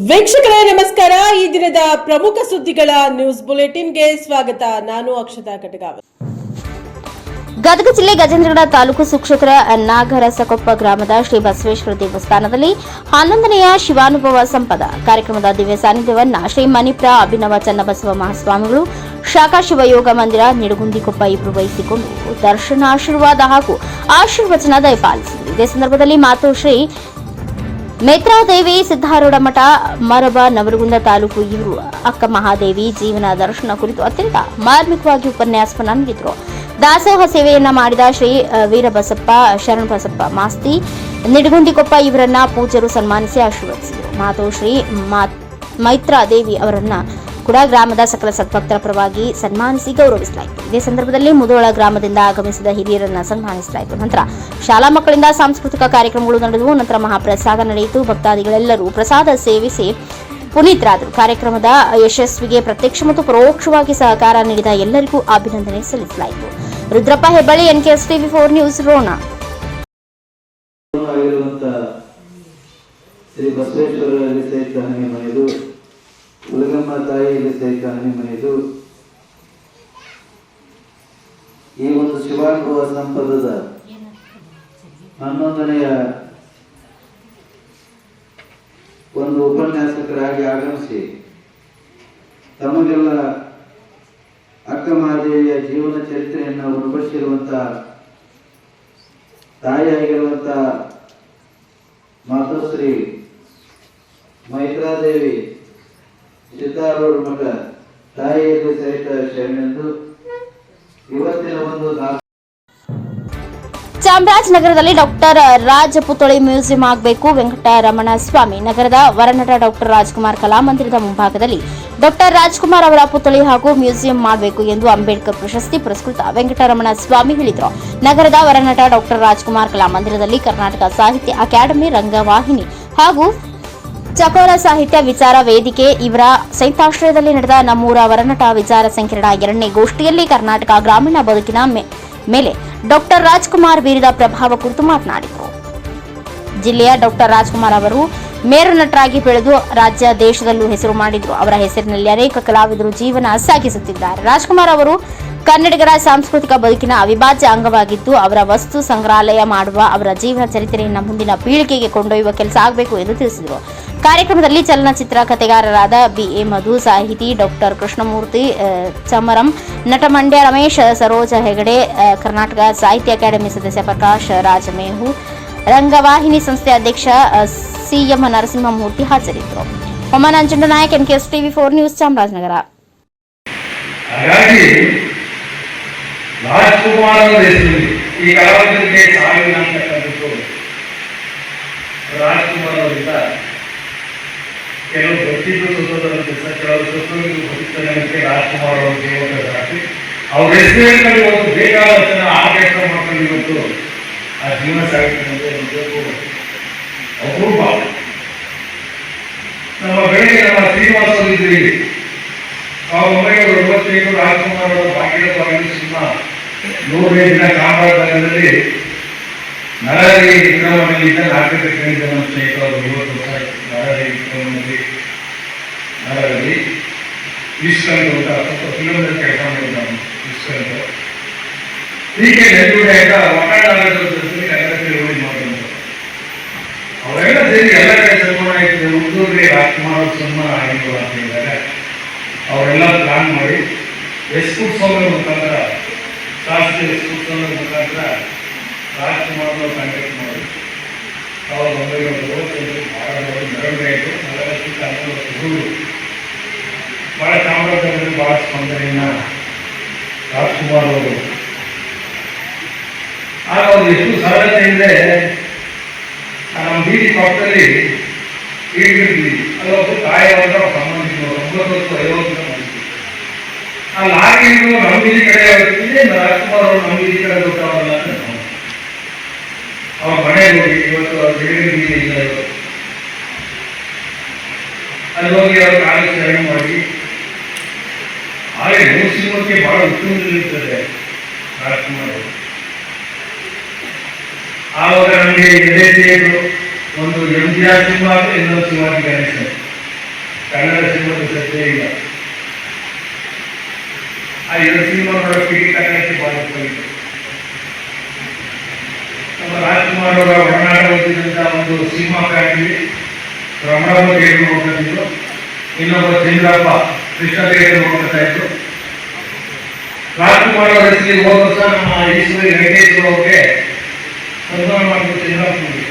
ವೀಕ್ಷಕರೇ ನಮಸ್ಕಾರ. ಈ ದಿನದ ಪ್ರಮುಖ ಸುದ್ದಿಗಳ ನ್ಯೂಸ್ ಬುಲೆಟಿನ್ಗೆ ಸ್ವಾಗತ. ನಾನು ಅಕ್ಷತಾ ಕಟಗಾವತ್. ಗದಗ ಜಿಲ್ಲೆ ಗಜೇಂದ್ರಗಡ ತಾಲೂಕು ಸುಕ್ಷೇತ್ರ ನಾಗರಸಕೊಪ್ಪ ಗ್ರಾಮದ ಶ್ರೀ ಬಸವೇಶ್ವರ ದೇವಸ್ಥಾನದಲ್ಲಿ 11ನೆಯ ಶಿವಾನುಭವ ಸಂಪದ ಕಾರ್ಯಕ್ರಮದ ದಿವ್ಯ ಸಾನ್ನಿಧ್ಯವನ್ನ ಶ್ರೀ ಮಣಿಪ್ರ ಅಭಿನವ ಚನ್ನಬಸವ ಮಹಾಸ್ವಾಮಿಗಳು ಶಾಖಾ ಶಿವಯೋಗ ಮಂದಿರ ನಿಡಗುಂದಿಕೊಪ್ಪ ಇಬ್ಬರು ವಹಿಸಿಕೊಂಡು ದರ್ಶನ ಆಶೀರ್ವಾದ ಹಾಗೂ ಆಶೀರ್ವಚನ ದಯಪಾಲಿಸಿದರು. ಇದೇ ಸಂದರ್ಭದಲ್ಲಿ ಮಾತು ಶ್ರೀ ಮೇತ್ರಾದೇವಿ ಸಿದ್ದಾರೂಢ ಮಠ ಮರಬ ನವಲಗುಂದ ತಾಲೂಕು ಇವರು ಅಕ್ಕ ಮಹಾದೇವಿ ಜೀವನ ದರ್ಶನ ಕುರಿತು ಅತ್ಯಂತ ಮಾರ್ಮಿಕವಾಗಿ ಉಪನ್ಯಾಸವನ್ನ ನೀಡಿದರು. ದಾಸೋಹ ಸೇವೆಯನ್ನ ಮಾಡಿದ ಶ್ರೀ ವೀರಬಸಪ್ಪ ಶರಣಬಸಪ್ಪ ಮಾಸ್ತಿ ನಿಡಗುಂದಿಕೊಪ್ಪ ಇವರನ್ನ ಪೂಜ್ಯರು ಸನ್ಮಾನಿಸಿ ಆಶೀರ್ವದಿಸಿದರು. ಮಾತು ಶ್ರೀ ಮೈತ್ರಾದೇವಿ ಅವರನ್ನ ಕೂಡ ಗ್ರಾಮದ ಸಕಲ ಸದ್ಭಕ್ತರ ಪರವಾಗಿ ಸನ್ಮಾನಿಸಿ ಗೌರವಿಸಲಾಯಿತು. ಇದೇ ಸಂದರ್ಭದಲ್ಲಿ ಮುದೋಳ ಗ್ರಾಮದಿಂದ ಆಗಮಿಸಿದ ಹಿರಿಯರನ್ನ ಸನ್ಮಾನಿಸಲಾಯಿತು. ನಂತರ ಶಾಲಾ ಮಕ್ಕಳಿಂದ ಸಾಂಸ್ಕೃತಿಕ ಕಾರ್ಯಕ್ರಮಗಳು ನಡೆದವು. ನಂತರ ಮಹಾಪ್ರಸಾದ ನಡೆಯಿತು. ಭಕ್ತಾದಿಗಳೆಲ್ಲರೂ ಪ್ರಸಾದ ಸೇವಿಸಿ ಪುನೀತರಾದರು. ಕಾರ್ಯಕ್ರಮದ ಯಶಸ್ವಿಗೆ ಪ್ರತ್ಯಕ್ಷ ಮತ್ತು ಪರೋಕ್ಷವಾಗಿ ಸಹಕಾರ ನೀಡಿದ ಎಲ್ಲರಿಗೂ ಅಭಿನಂದನೆ ಸಲ್ಲಿಸಲಾಯಿತು. Rudrappa Hebballi, NKS TV 4 news, Ron. Shri ಬಸವೇಶ್ವರರಲ್ಲಿ ಸಹಿತ ಹನಿ ಮನೆಯದು, ಉಲಗಮ್ಮ ತಾಯಿಯಲ್ಲಿ ಸಹಿತ ಹನಿ ಮನೆಯದು. ಈ ಒಂದು ಶಿವಾನುಭವ ಸಂಪದದ 11ನೆಯ ಒಂದು ಉಪನ್ಯಾಸಕರಾಗಿ ಆಗಮಿಸಿ ತಮಗೆಲ್ಲ ಅಕ್ಕ ಮಹಾದೇವಿಯ ಜೀವನ ಚರಿತ್ರೆಯನ್ನು ಉಣಬಡಿಸಿರುವಂಥ ತಾಯಿಯಾಗಿರುವಂಥ ಮಾತೋಶ್ರೀ ಮೈತ್ರಾದೇವಿ ಸಿದ್ದಾರೂಢ ಮಠ ತಾಯಿಯಲ್ಲಿ ಸಹಿತ ಶರಣೆಂದು ಇವತ್ತಿನ ಒಂದು ಚಾಮರಾಜನಗರದಲ್ಲಿ ಡಾಕ್ಟರ್ ರಾಜ್ ಪುತ್ಥಳಿ ಮ್ಯೂಸಿಯಂ ಆಗಬೇಕು. ವೆಂಕಟರಮಣ ಸ್ವಾಮಿ ನಗರದ ವರನಟ ಡಾಕ್ಟರ್ ರಾಜ್ಕುಮಾರ್ ಕಲಾಮಂದಿರದ ಮುಂಭಾಗದಲ್ಲಿ ಡಾಕ್ಟರ್ ರಾಜ್ಕುಮಾರ್ ಅವರ ಪುತ್ಥಳಿ ಹಾಗೂ ಮ್ಯೂಸಿಯಂ ಮಾಡಬೇಕು ಎಂದು ಅಂಬೇಡ್ಕರ್ ಪ್ರಶಸ್ತಿ ಪುರಸ್ಕೃತ ವೆಂಕಟರಮಣ ಸ್ವಾಮಿ ಹೇಳಿದರು. ನಗರದ ವರನಟ ಡಾಕ್ಟರ್ ರಾಜ್ಕುಮಾರ್ ಕಲಾಮಂದಿರದಲ್ಲಿ ಕರ್ನಾಟಕ ಸಾಹಿತ್ಯ ಅಕಾಡೆಮಿ, ರಂಗವಾಹಿನಿ ಹಾಗೂ ಚಕೋರ ಸಾಹಿತ್ಯ ವಿಚಾರ ವೇದಿಕೆ ಇವರ ಸಂಯುಕ್ತಾಶ್ರಯದಲ್ಲಿ ನಡೆದ ನಮ್ಮೂರ ವರನಟ ವಿಚಾರ ಸಂಕಿರಣ 2ನೇ ಗೋಷ್ಠಿಯಲ್ಲಿ ಕರ್ನಾಟಕ ಗ್ರಾಮೀಣ ಬದುಕಿನ ಮೇಲೆ ಡಾಕ್ಟರ್ ರಾಜ್ಕುಮಾರ್ ಬೀರಿದ ಪ್ರಭಾವ ಕುರಿತು ಮಾತನಾಡಿದರು. ಜಿಲ್ಲೆಯ ಡಾಕ್ಟರ್ ರಾಜ್ಕುಮಾರ್ ಅವರು ಮೇರು ನಟರಾಗಿ ಬೆಳೆದು ರಾಜ್ಯ ದೇಶದಲ್ಲೂ ಹೆಸರು ಮಾಡಿದ್ರು. ಅವರ ಹೆಸರಿನಲ್ಲಿ ಅನೇಕ ಕಲಾವಿದರು ಜೀವನ ಸಾಗಿಸುತ್ತಿದ್ದಾರೆ. ರಾಜ್ಕುಮಾರ್ ಅವರು ಕನ್ನಡಿಗರ ಸಾಂಸ್ಕೃತಿಕ ಬದುಕಿನ ಅವಿಭಾಜ್ಯ ಅಂಗವಾಗಿದ್ದು ಅವರ ವಸ್ತು ಸಂಗ್ರಹಾಲಯ ಮಾಡುವ, ಅವರ ಜೀವನ ಚರಿತ್ರೆಯನ್ನು ಮುಂದಿನ ಪೀಳಿಗೆಗೆ ಕೊಂಡೊಯ್ಯುವ ಕೆಲಸ ಆಗಬೇಕು ಎಂದು ತಿಳಿಸಿದರು. ಕಾರ್ಯಕ್ರಮದಲ್ಲಿ ಚಲನಚಿತ್ರ ಕಥೆಗಾರರಾದ BA ಮಧು, ಸಾಹಿತಿ ಡಾಕ್ಟರ್ ಕೃಷ್ಣಮೂರ್ತಿ ಚಮರಂ, ನಟ ಮಂಡ್ಯ ರಮೇಶ್, ಸರೋಜ ಹೆಗಡೆ, ಕರ್ನಾಟಕ ಸಾಹಿತ್ಯ ಅಕಾಡೆಮಿ ಸದಸ್ಯ ಪ್ರಕಾಶ್ ರಾಜಮೇಹು, ರಂಗವಾಹಿನಿ ಸಂಸ್ಥೆ ಅಧ್ಯಕ್ಷ CM ನರಸಿಂಹಮೂರ್ತಿ ಹಾಜರಿದ್ದರು. Hommananjunda Nayak, NKS TV 4 news, Chamarajanagar. Rajkumar ಈ ಕಲಾವಿದರಿಗೆ ಸಾವಿನ ಅಂತಕ್ಕಂಥದ್ದು ರಾಜ್ಕುಮಾರ್ ಅವರಿಂದ ಕೆಲವು ಗೊತ್ತಿದ್ದು ಸ್ವತಂತ್ರ ಕೆಲಸ, ಕೆಲವು ಸ್ವತಂತ್ರ ಗೊತ್ತಿದ್ದಕ್ಕೆ ರಾಜ್ಕುಮಾರ್ ಅವರು ಜೀವನದಾಗಿ ಅವ್ರ ಹೆಸರಿನಲ್ಲಿ ಒಂದು ಬೇಕಾದ ಜನ ಆಡಳಿತ ಮಾಡ್ಕೊಂಡು ಇವತ್ತು ಆ ಜೀವನ ಸಾಗಿಸಿದಂತೆ ನಿಜಕ್ಕೂ ಅಪೂರ್ವ. ನಮ್ಮ ಬೆಳಗ್ಗೆ ನಮ್ಮ ಶ್ರೀನಿವಾಸ ಇದ್ರಿ 1995 ರಾಜ್ಕುಮಾರ್ ಅವರು ಭಾಗ್ಯದ ಸಿನಿಮಾ 100ನೇ ದಿನ ಚಾಮರಾಜನಗರದಲ್ಲಿ ನರಹರಿ ವಿಕ್ರಮಣೆಯಿಂದ ನಾಟಕ ಕೇಳಿದ ನಮ್ಮ ಸ್ನೇಹಿತರು 50 ವರ್ಷ ನರಹರಿ ವಿಕ್ರಮಣೆಯಲ್ಲಿ ನರಹರಿ ಇಸ್ಕಂದು ಅಂತ ಸ್ವಲ್ಪ ಫಿಲಮ್ನಲ್ಲಿ ಕೆಲಸ ಮಾಡಿದ ಇಸ್ಕಂದು ಹೀಗೆ ನೆಲ್ಲೂರಾಗ ಒಟ್ಟಾಡದಲ್ಲಿ ಕನ್ನಡದಲ್ಲಿ ರಿಲೀಸ್ ಮಾಡಿದ್ರು. ಅವರೆಲ್ಲ ಸೇರಿ ಎಲ್ಲ ಕಡೆ ಸನ್ಮಾನ ಆಯಿತು. ಹುಡುಗರಿಗೆ ರಾಜ್ಕುಮಾರ್ ಅವ್ರ ಸನ್ಮಾನ ಆಗಿದ್ರು ಅಂತ ಹೇಳಿದಾಗ ಅವರೆಲ್ಲ ಪ್ಲಾನ್ ಮಾಡಿ ಎಸ್ಕೂಟ್ಸೋದ್ರ ಮುಖಾಂತರ, ಶಾಸ್ತ್ರೀಯ ಎಸ್ಕೂಟ್ಸೋದ್ರ ಮುಖಾಂತರ ರಾಜ್ಕುಮಾರ್ ಅವರು ಕಾಂಟ್ಯಾಕ್ಟ್ ಮಾಡಿ 1950 ಭಾಳ ಮೆರವಣಿಗೆ ಆಯಿತು. 40 ಹುಡುಗರು ಭಾಳ ಚಾಮರಾಜನಗರದಲ್ಲಿ ಭಾಳ ಸ್ಪಂದನೆಯನ್ನು ರಾಜ್ಕುಮಾರ್ ಅವರು ಆಗ ಅವ್ರು ಎಷ್ಟು ಸರಳತೆ ಅಂದರೆ ನಮ್ಮ ಬೀದಿ ಪಕ್ಕದಲ್ಲಿ ಬೀದಿ ಅದೊಬ್ಬರು ಕಾಯವಾದ ಸಂಬಂಧಿಸಿದ್ರು 1950 ಆ ಲಾರಿಗಳು ನಮ್ಮ ಬೀದಿ ಕಡೆ ಇದೇ ರಾಜ್ಕುಮಾರ್ ಅವರು ನಮ್ಮ ಬೀದಿ ಕಡೆ ಗೊತ್ತಾಗಲ್ಲ ಅಂತ ಅವ್ರ ಮನೆಗೆ ಹೋಗಿ ಇವತ್ತು ಅವ್ರ ಬೇರೆ ಬೀದಿ ಇಲ್ಲ, ಅಲ್ಲಿ ಹೋಗಿ ಅವ್ರ ಕಾರ್ಯಾಚರಣೆ ಮಾಡಿ ಹಾಗೆ ಮೂರ್ಸಿಂಹಕ್ಕೆ ಬಹಳ ಉತ್ತಮದಲ್ಲಿರ್ತದೆ ರಾಜ್ಕುಮಾರ್ ಅವರು. ಆವಾಗ ನಮಗೆ ಎದೆ ಒಂದು MGR ಸಿನಿಮಾ, ಇನ್ನೊಂದು ಶಿವಾಜಿ ಗಣೇಶನ್ ಕನ್ನಡ ಸಿನಿಮಾದ ಸತ್ಯ ಇಲ್ಲ. ಆ 2 ಸಿನಿಮಾಗಳ ಟಿಕೆಟ್ ತಗೊಳ್ಳಕ್ಕೆ ಭಾಳ ಕಲಿತು. ನಮ್ಮ ರಾಜ್ಕುಮಾರ್ ಅವರ ಒಡನಾಟ ಹೊಂದಿದಂಥ ಒಂದು ಸಿನಿಮಾ ಫ್ಯಾಕ್ಟ್ರಿ ರಮಣಪ್ಪ ಥಿಯೇಟರ್ ನೋಡ್ತಿದ್ರು, ಇನ್ನೊಬ್ಬ ಚಂದ್ರಪ್ಪ ಕೃಷ್ಣ ಥಿಯೇಟರ್ ನೋಡ್ತಾ ಇದ್ರು. ರಾಜ್ಕುಮಾರ್ ಅವರ ಹೆಸರಿಗೆ ಹೋದ ವರ್ಷ ನಮ್ಮ ಈಶ್ವರಿ ವೆಂಕಟೇಶ್ವರ ಅವ್ರಿಗೆ ಸನ್ಮಾನ ಮಾಡಿದ್ರು ಚಂದ್ರಪ್ಪನಿಗೆ.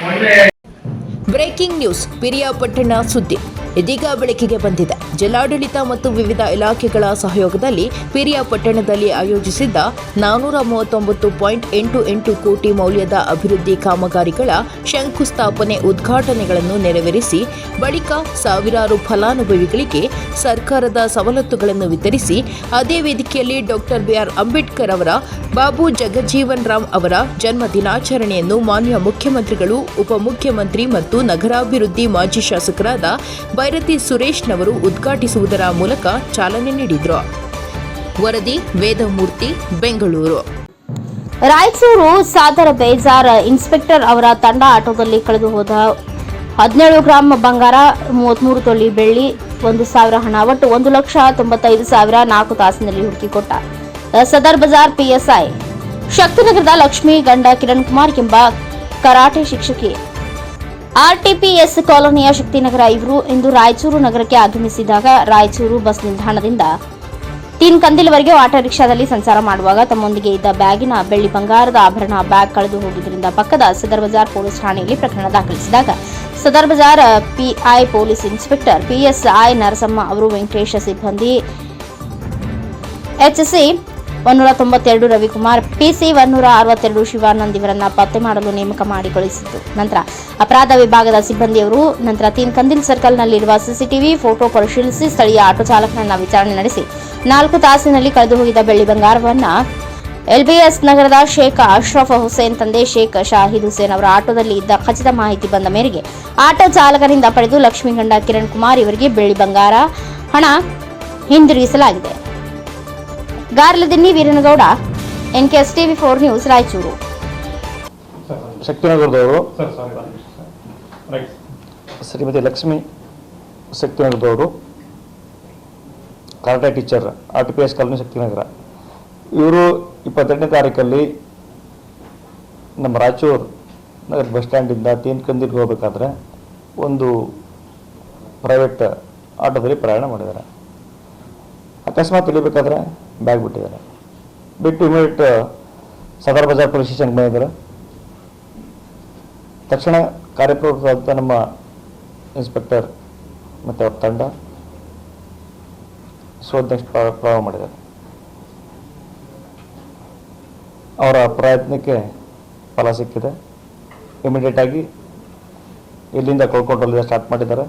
ಮೊನ್ನೆ ಬ್ರೇಕಿಂಗ್ ನ್ಯೂಸ್ ಪಿರಿಯಾಪಟ್ಟಣ ಸುದ್ದಿ ಇದೀಗ ಬೆಳಕಿಗೆ ಬಂದಿದೆ. ಜಿಲ್ಲಾಡಳಿತ ಮತ್ತು ವಿವಿಧ ಇಲಾಖೆಗಳ ಸಹಯೋಗದಲ್ಲಿ ಪಿರಿಯಾಪಟ್ಟಣದಲ್ಲಿ ಆಯೋಜಿಸಿದ್ದ 439.88 ಕೋಟಿ ಮೌಲ್ಯದ ಅಭಿವೃದ್ಧಿ ಕಾಮಗಾರಿಗಳ ಶಂಕುಸ್ಥಾಪನೆ ಉದ್ಘಾಟನೆಗಳನ್ನು ನೆರವೇರಿಸಿ ಬಳಿಕ ಸಾವಿರಾರು ಫಲಾನುಭವಿಗಳಿಗೆ ಸರ್ಕಾರದ ಸವಲತ್ತುಗಳನ್ನು ವಿತರಿಸಿ ಅದೇ ವೇದಿಕೆಯಲ್ಲಿ ಡಾಕ್ಟರ್ ಬಿಆರ್ ಅಂಬೇಡ್ಕರ್ ಅವರ ಬಾಬು ಜಗಜೀವನ್ ರಾಮ್ ಅವರ ಜನ್ಮ ದಿನಾಚರಣೆಯನ್ನು ಮಾನ್ಯ ಮುಖ್ಯಮಂತ್ರಿಗಳು, ಉಪಮುಖ್ಯಮಂತ್ರಿ ಮತ್ತು ನಗರಾಭಿವೃದ್ಧಿ ಮಾಜಿ ಶಾಸಕರಾದ ಬೈರತಿ ಸುರೇಶ್ನವರು ಉದ್ಘಾಟಿಸುವುದರ ಮೂಲಕ ಚಾಲನೆ ನೀಡಿದರು. ವರದಿ ವೇದಮೂರ್ತಿ, ಬೆಂಗಳೂರು. ರಾಯಚೂರು ಸಾದರ ಬೇಜಾರ್ ಇನ್ಸ್ಪೆಕ್ಟರ್ ಅವರ ತಂಡ ಆಟೋದಲ್ಲಿ ಕಳೆದು ಹೋದ 17 ಗ್ರಾಂ ಬಂಗಾರ, 33 ತೊಲಿ ಬೆಳ್ಳಿ, 1,000 ಹಣ, ಒಟ್ಟು 1,95,000 4 ತಾಸಿನಲ್ಲಿ ಹುಡುಕಿಕೊಟ್ಟ ಸದರ್ ಬಜಾರ್ ಪಿಎಸ್ಐ ಶಕ್ತಿನಗರದ ಲಕ್ಷ್ಮೀ ಗಂಡ ಕಿರಣ್ ಕುಮಾರ್ ಎಂಬ ಕರಾಟೆ ಶಿಕ್ಷಕಿ. ಆರ್ಟಿಪಿಎಸ್ ಕಾಲೋನಿಯ ಶಕ್ತಿನಗರ ಇವರು ಇಂದು ರಾಯಚೂರು ನಗರಕ್ಕೆ ಆಗಮಿಸಿದಾಗ ರಾಯಚೂರು ಬಸ್ ನಿಲ್ದಾಣದಿಂದ ತೀನ್ ಕಂದಿಲ್ವರೆಗೆ ಆಟೋ ರಿಕ್ಷಾದಲ್ಲಿ ಸಂಚಾರ ಮಾಡುವಾಗ ತಮ್ಮೊಂದಿಗೆ ಇದ್ದ ಬ್ಯಾಗಿನ ಬೆಳ್ಳಿ ಬಂಗಾರದ ಆಭರಣ ಬ್ಯಾಗ್ ಕಳೆದು ಹೋಗಿದ್ದರಿಂದ ಪಕ್ಕದ ಸದರ್ ಬಜಾರ್ ಪೊಲೀಸ್ ಠಾಣೆಯಲ್ಲಿ ಪ್ರಕರಣ ದಾಖಲಿಸಿದಾಗ Sadar Bazar PI police inspector PSI Narasamma ಅವರು ವೆಂಕಟೇಶ ಸಿಬ್ಬಂದಿ ಎಚ್ಸಿ 192 ರವಿಕುಮಾರ್, ಪಿಸಿ 162 ಶಿವಾನಂದ್ ಇವರನ್ನ ಪತ್ತೆ ಮಾಡಲು ನೇಮಕ ಮಾಡಿ ಕಳುಹಿಸಿತ್ತು. ನಂತರ ಅಪರಾಧ ವಿಭಾಗದ ಸಿಬ್ಬಂದಿಯವರು ನಂತರ ತೀನ್ ಕಂದಿಲ್ ಸರ್ಕಲ್ನಲ್ಲಿರುವ ಸಿಸಿಟಿವಿ ಫೋಟೋ ಪರಿಶೀಲಿಸಿ ಸ್ಥಳೀಯ ಆಟೋ ಚಾಲಕನನ್ನ ವಿಚಾರಣೆ ನಡೆಸಿ 4 ತಾಸಿನಲ್ಲಿ ಕಳೆದು ಹೋಗಿದ್ದ ಬೆಳ್ಳಿ ಬಂಗಾರವನ್ನ ಎಲ್ಬಿಎಸ್ ನಗರದ ಶೇಖ್ ಅಶ್ರಫ್ ಹುಸೇನ್ ತಂದೆ ಶೇಖ್ ಶಾಹಿದ್ ಹುಸೇನ್ ಅವರ ಆಟೋದಲ್ಲಿ ಇದ್ದ ಖಚಿತ ಮಾಹಿತಿ ಬಂದ ಮೇರೆಗೆ ಆಟೋ ಚಾಲಕರಿಂದ ಪಡೆದು ಲಕ್ಷ್ಮೀಗಂಡ ಕಿರಣ್ ಕುಮಾರ್ ಇವರಿಗೆ ಬೆಳ್ಳಿ ಬಂಗಾರ ಹಣ ಹಿಂದಿರುಗಿಸಲಾಗಿದೆ. Garladinni Veeranagouda, NKS TV 4 news, Raichur. ಶಕ್ತಿನಗರದವರು ಶ್ರೀಮತಿ ಲಕ್ಷ್ಮಿ ಶಕ್ತಿನಗರದವರು, ಕರಾಟೆ ಟೀಚರ್, ಆರ್ಟಿಪಿಎಸ್ ಕಾಲೋನಿ ಶಕ್ತಿನಗರ. ಇವರು 22ನೇ ತಾರೀಕಲ್ಲಿ ನಮ್ಮ ರಾಯಚೂರು ನಗರ ಬಸ್ ಸ್ಟ್ಯಾಂಡಿಂದ ತೀನ್ ಕಂದಿಲ್ಗೆ ಹೋಗಬೇಕಾದ್ರೆ ಒಂದು ಪ್ರೈವೇಟ್ ಆಟೋದಲ್ಲಿ ಪ್ರಯಾಣ ಮಾಡಿದ್ದಾರೆ. ಅಕಸ್ಮಾತ್ ಇಳಿಬೇಕಾದ್ರೆ ಬ್ಯಾಗ್ ಬಿಟ್ಟಿದ್ದಾರೆ. ಬಿಟ್ಟು ಇಮಿಡಿಯೇಟ್ ಸದರ್ ಬಜಾರ್ ಪೊಲೀಸ್ ಸ್ಟೇಷನ್ಗೆ ಬಂದಿದ್ದಾರೆ. ತಕ್ಷಣ ಕಾರ್ಯಪ್ರವೃತ್ತರಾದ ನಮ್ಮ ಇನ್ಸ್ಪೆಕ್ಟರ್ ಮತ್ತು ಅವ್ರ ತಂಡ ಶೋಧನೆ ಪ್ರಾರಂಭ ಮಾಡಿದ್ದಾರೆ. ಅವರ ಪ್ರಯತ್ನಕ್ಕೆ ಫಲ ಸಿಕ್ಕಿದೆ. ಇಮಿಡಿಯೇಟಾಗಿ ಇಲ್ಲಿಂದ ಕಳ್ಕೊಂಡ್ರಲ್ಲಿಂದ ಸ್ಟಾರ್ಟ್ ಮಾಡಿದ್ದಾರೆ.